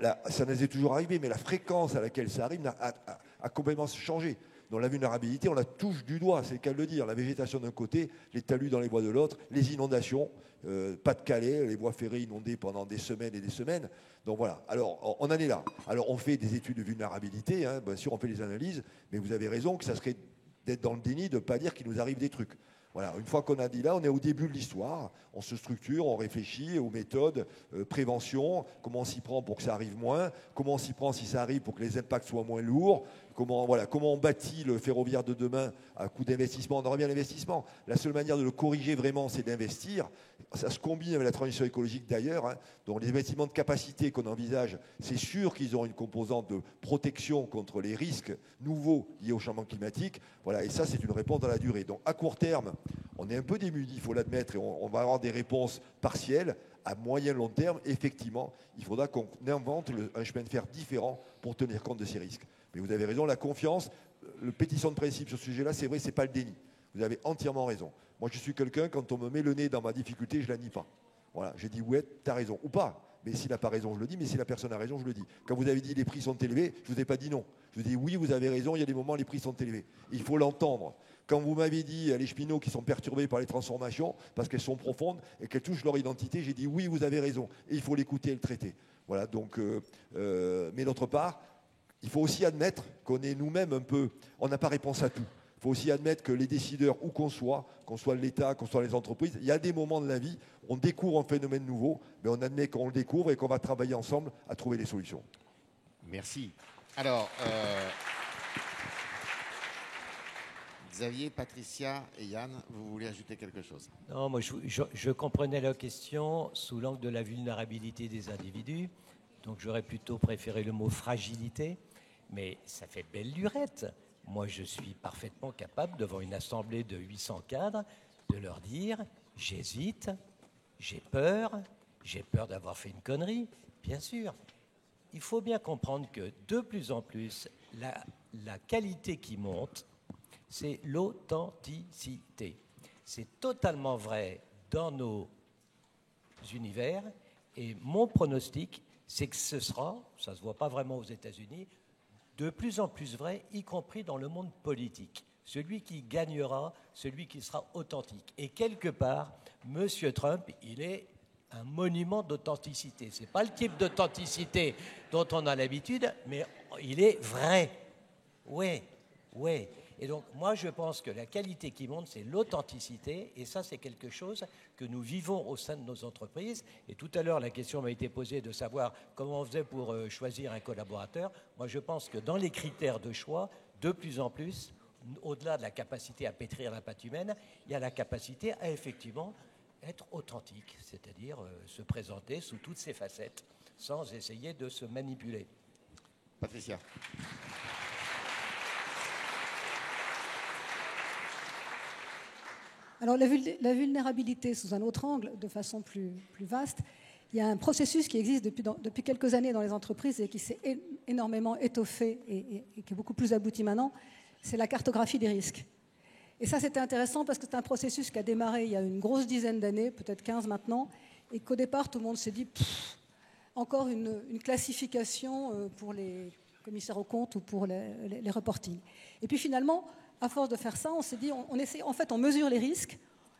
S2: Là, ça nous est toujours arrivé, mais la fréquence à laquelle ça arrive a complètement changé. Dans la vulnérabilité, on la touche du doigt, c'est le cas de le dire. La végétation d'un côté, les talus dans les voies de l'autre, les inondations, Pas-de-Calais, les voies ferrées inondées pendant des semaines et des semaines. Donc voilà, alors on en est là. Alors on fait des études de vulnérabilité, hein, bien sûr on fait des analyses, mais vous avez raison que ça serait d'être dans le déni de ne pas dire qu'il nous arrive des trucs. Voilà, une fois qu'on a dit là, on est au début de l'histoire, on se structure, on réfléchit aux méthodes, prévention, comment on s'y prend pour que ça arrive moins, comment on s'y prend si ça arrive pour que les impacts soient moins lourds, comment on bâtit le ferroviaire de demain à coup d'investissement. On en revient à l'investissement. La seule manière de le corriger vraiment, c'est d'investir. Ça se combine avec la transition écologique d'ailleurs. Hein. Donc les investissements de capacité qu'on envisage, c'est sûr qu'ils auront une composante de protection contre les risques nouveaux liés au changement climatique. Voilà, et ça, c'est une réponse dans la durée. Donc à court terme, on est un peu démunis, il faut l'admettre, et on va avoir des réponses partielles. À moyen long terme, effectivement, il faudra qu'on invente un chemin de fer différent pour tenir compte de ces risques. Mais vous avez raison, la confiance, le pétition de principe sur ce sujet-là, c'est vrai, c'est pas le déni. Vous avez entièrement raison. Moi, je suis quelqu'un, quand on me met le nez dans ma difficulté, je la nie pas. Voilà, j'ai dit ouais, t'as raison, ou pas. Mais s'il n'a pas raison, je le dis, mais si la personne a raison, je le dis. Quand vous avez dit les prix sont élevés, je ne vous ai pas dit non. Je vous ai dit oui, vous avez raison, il y a des moments où les prix sont élevés. Il faut l'entendre. Quand vous m'avez dit les cheminots qui sont perturbés par les transformations, parce qu'elles sont profondes et qu'elles touchent leur identité, j'ai dit oui, vous avez raison. Et il faut l'écouter et le traiter. Voilà, donc, mais d'autre part, il faut aussi admettre qu'on est nous-mêmes un peu, on n'a pas réponse à tout. Il faut aussi admettre que les décideurs, où qu'on soit l'État, qu'on soit les entreprises, il y a des moments de la vie, on découvre un phénomène nouveau, mais on admet qu'on le découvre et qu'on va travailler ensemble à trouver des solutions.
S1: Merci. Alors, Xavier, Patricia et Yann, vous voulez ajouter quelque chose?
S5: Non, moi je comprenais la question sous l'angle de la vulnérabilité des individus, donc j'aurais plutôt préféré le mot fragilité, mais ça fait belle lurette. Moi, je suis parfaitement capable, devant une assemblée de 800 cadres, de leur dire « j'hésite, j'ai peur d'avoir fait une connerie ». Bien sûr, il faut bien comprendre que de plus en plus, la qualité qui monte, c'est l'authenticité. C'est totalement vrai dans nos univers, et mon pronostic, c'est que ce sera, ça ne se voit pas vraiment aux États-Unis, de plus en plus vrai, y compris dans le monde politique. Celui qui gagnera, celui qui sera authentique. Et quelque part, M. Trump, il est un monument d'authenticité. Ce n'est pas le type d'authenticité dont on a l'habitude, mais il est vrai. Oui, oui. Et donc, moi, je pense que la qualité qui monte, c'est l'authenticité. Et ça, c'est quelque chose que nous vivons au sein de nos entreprises. Et tout à l'heure, la question m'a été posée de savoir comment on faisait pour choisir un collaborateur. Moi, je pense que dans les critères de choix, de plus en plus, au-delà de la capacité à pétrir la pâte humaine, il y a la capacité à effectivement être authentique, c'est-à-dire se présenter sous toutes ses facettes, sans essayer de se manipuler.
S1: Patricia.
S3: Alors la vulnérabilité sous un autre angle, de façon plus vaste, il y a un processus qui existe depuis quelques années dans les entreprises et qui s'est énormément étoffé et qui est beaucoup plus abouti maintenant, c'est la cartographie des risques. Et ça, c'était intéressant parce que c'est un processus qui a démarré il y a une grosse dizaine d'années, peut-être 15 maintenant, et qu'au départ, tout le monde s'est dit encore une classification pour les commissaires aux comptes ou pour les reportings. Et puis finalement, à force de faire ça, on s'est dit, on mesure les risques,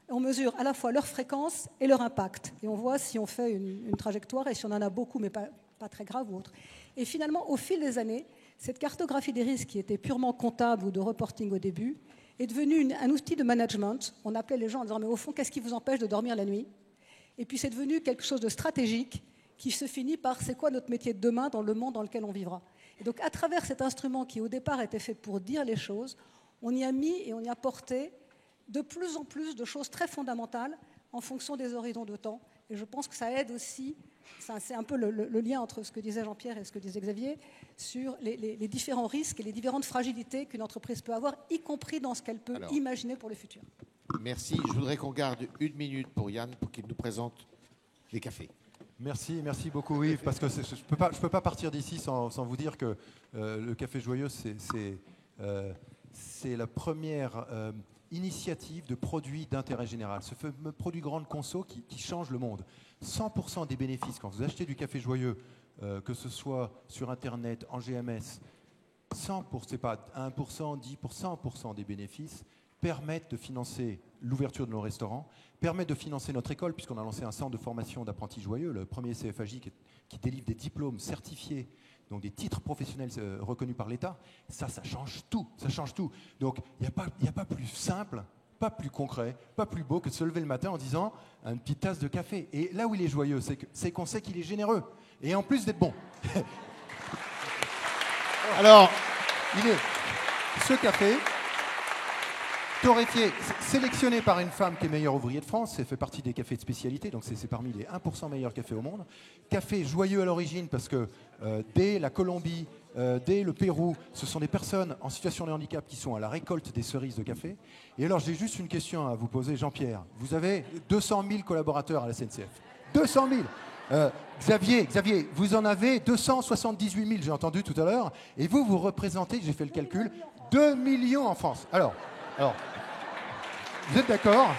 S3: on mesure à la fois leur fréquence et leur impact. Et on voit si on fait une trajectoire et si on en a beaucoup, mais pas très grave ou autre. Et finalement, au fil des années, cette cartographie des risques qui était purement comptable ou de reporting au début est devenue un outil de management. On appelait les gens en disant, mais au fond, qu'est-ce qui vous empêche de dormir la nuit? Et puis c'est devenu quelque chose de stratégique qui se finit par c'est quoi notre métier de demain dans le monde dans lequel on vivra. Et donc à travers cet instrument qui au départ était fait pour dire les choses, on y a mis et on y a porté de plus en plus de choses très fondamentales en fonction des horizons de temps. Et je pense que ça aide aussi, c'est un peu le lien entre ce que disait Jean-Pierre et ce que disait Xavier, sur les différents risques et les différentes fragilités qu'une entreprise peut avoir, y compris dans ce qu'elle peut imaginer pour le futur.
S1: Merci. Je voudrais qu'on garde 1 minute pour Yann, pour qu'il nous présente les cafés.
S4: Merci beaucoup, oui, parce que je ne peux pas partir d'ici sans vous dire que le Café Joyeux, c'est la première initiative de produits d'intérêt général. Ce fameux produit grande conso qui change le monde. 100% des bénéfices, quand vous achetez du Café Joyeux, que ce soit sur Internet, en GMS, c'est pas 1%, 10%, 100% des bénéfices permettent de financer l'ouverture de nos restaurants, permettent de financer notre école, puisqu'on a lancé un centre de formation d'apprentis joyeux, le premier CFAJ qui délivre des diplômes certifiés, donc des titres professionnels reconnus par l'État. Ça change tout, ça change tout. Donc il n'y a pas plus simple, pas plus concret, pas plus beau que de se lever le matin en disant une petite tasse de café. Et là où il est joyeux, c'est qu'on sait qu'il est généreux. Et en plus d'être bon. Alors, ce café, torréfié, sélectionné par une femme qui est meilleure ouvrier de France, ça fait partie des cafés de spécialité, donc c'est parmi les 1% meilleurs cafés au monde. Café joyeux à l'origine parce que dès la Colombie, dès le Pérou, ce sont des personnes en situation de handicap qui sont à la récolte des cerises de café. Et alors j'ai juste une question à vous poser, Jean-Pierre. Vous avez 200 000 collaborateurs à la SNCF. 200 000 Xavier, vous en avez 278 000, j'ai entendu tout à l'heure. Et vous représentez, j'ai fait le calcul, 2 millions en France. Alors, vous êtes d'accord?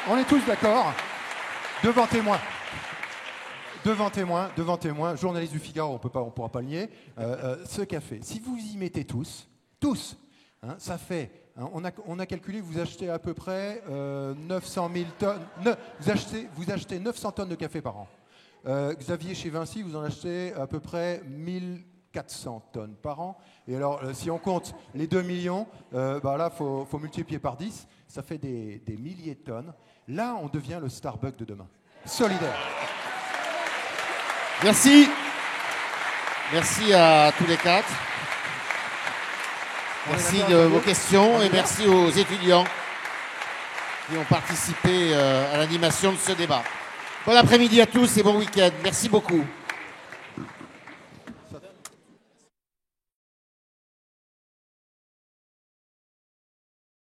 S4: On est tous d'accord? Devant témoin, journaliste du Figaro, on ne pourra pas le nier, ce café, si vous y mettez tous, hein, ça fait, hein, on a calculé, vous achetez à peu près 900 000 tonnes, vous achetez 900 tonnes de café par an. Xavier, chez Vinci, vous en achetez à peu près 1400 tonnes par an. Et alors, si on compte les 2 millions, là, faut multiplier par 10, ça fait des milliers de tonnes. Là, on devient le Starbucks de demain. Solidaire.
S1: Merci. Merci à tous les 4. Merci de vos questions et merci aux étudiants qui ont participé à l'animation de ce débat. Bon après-midi à tous et bon week-end. Merci beaucoup.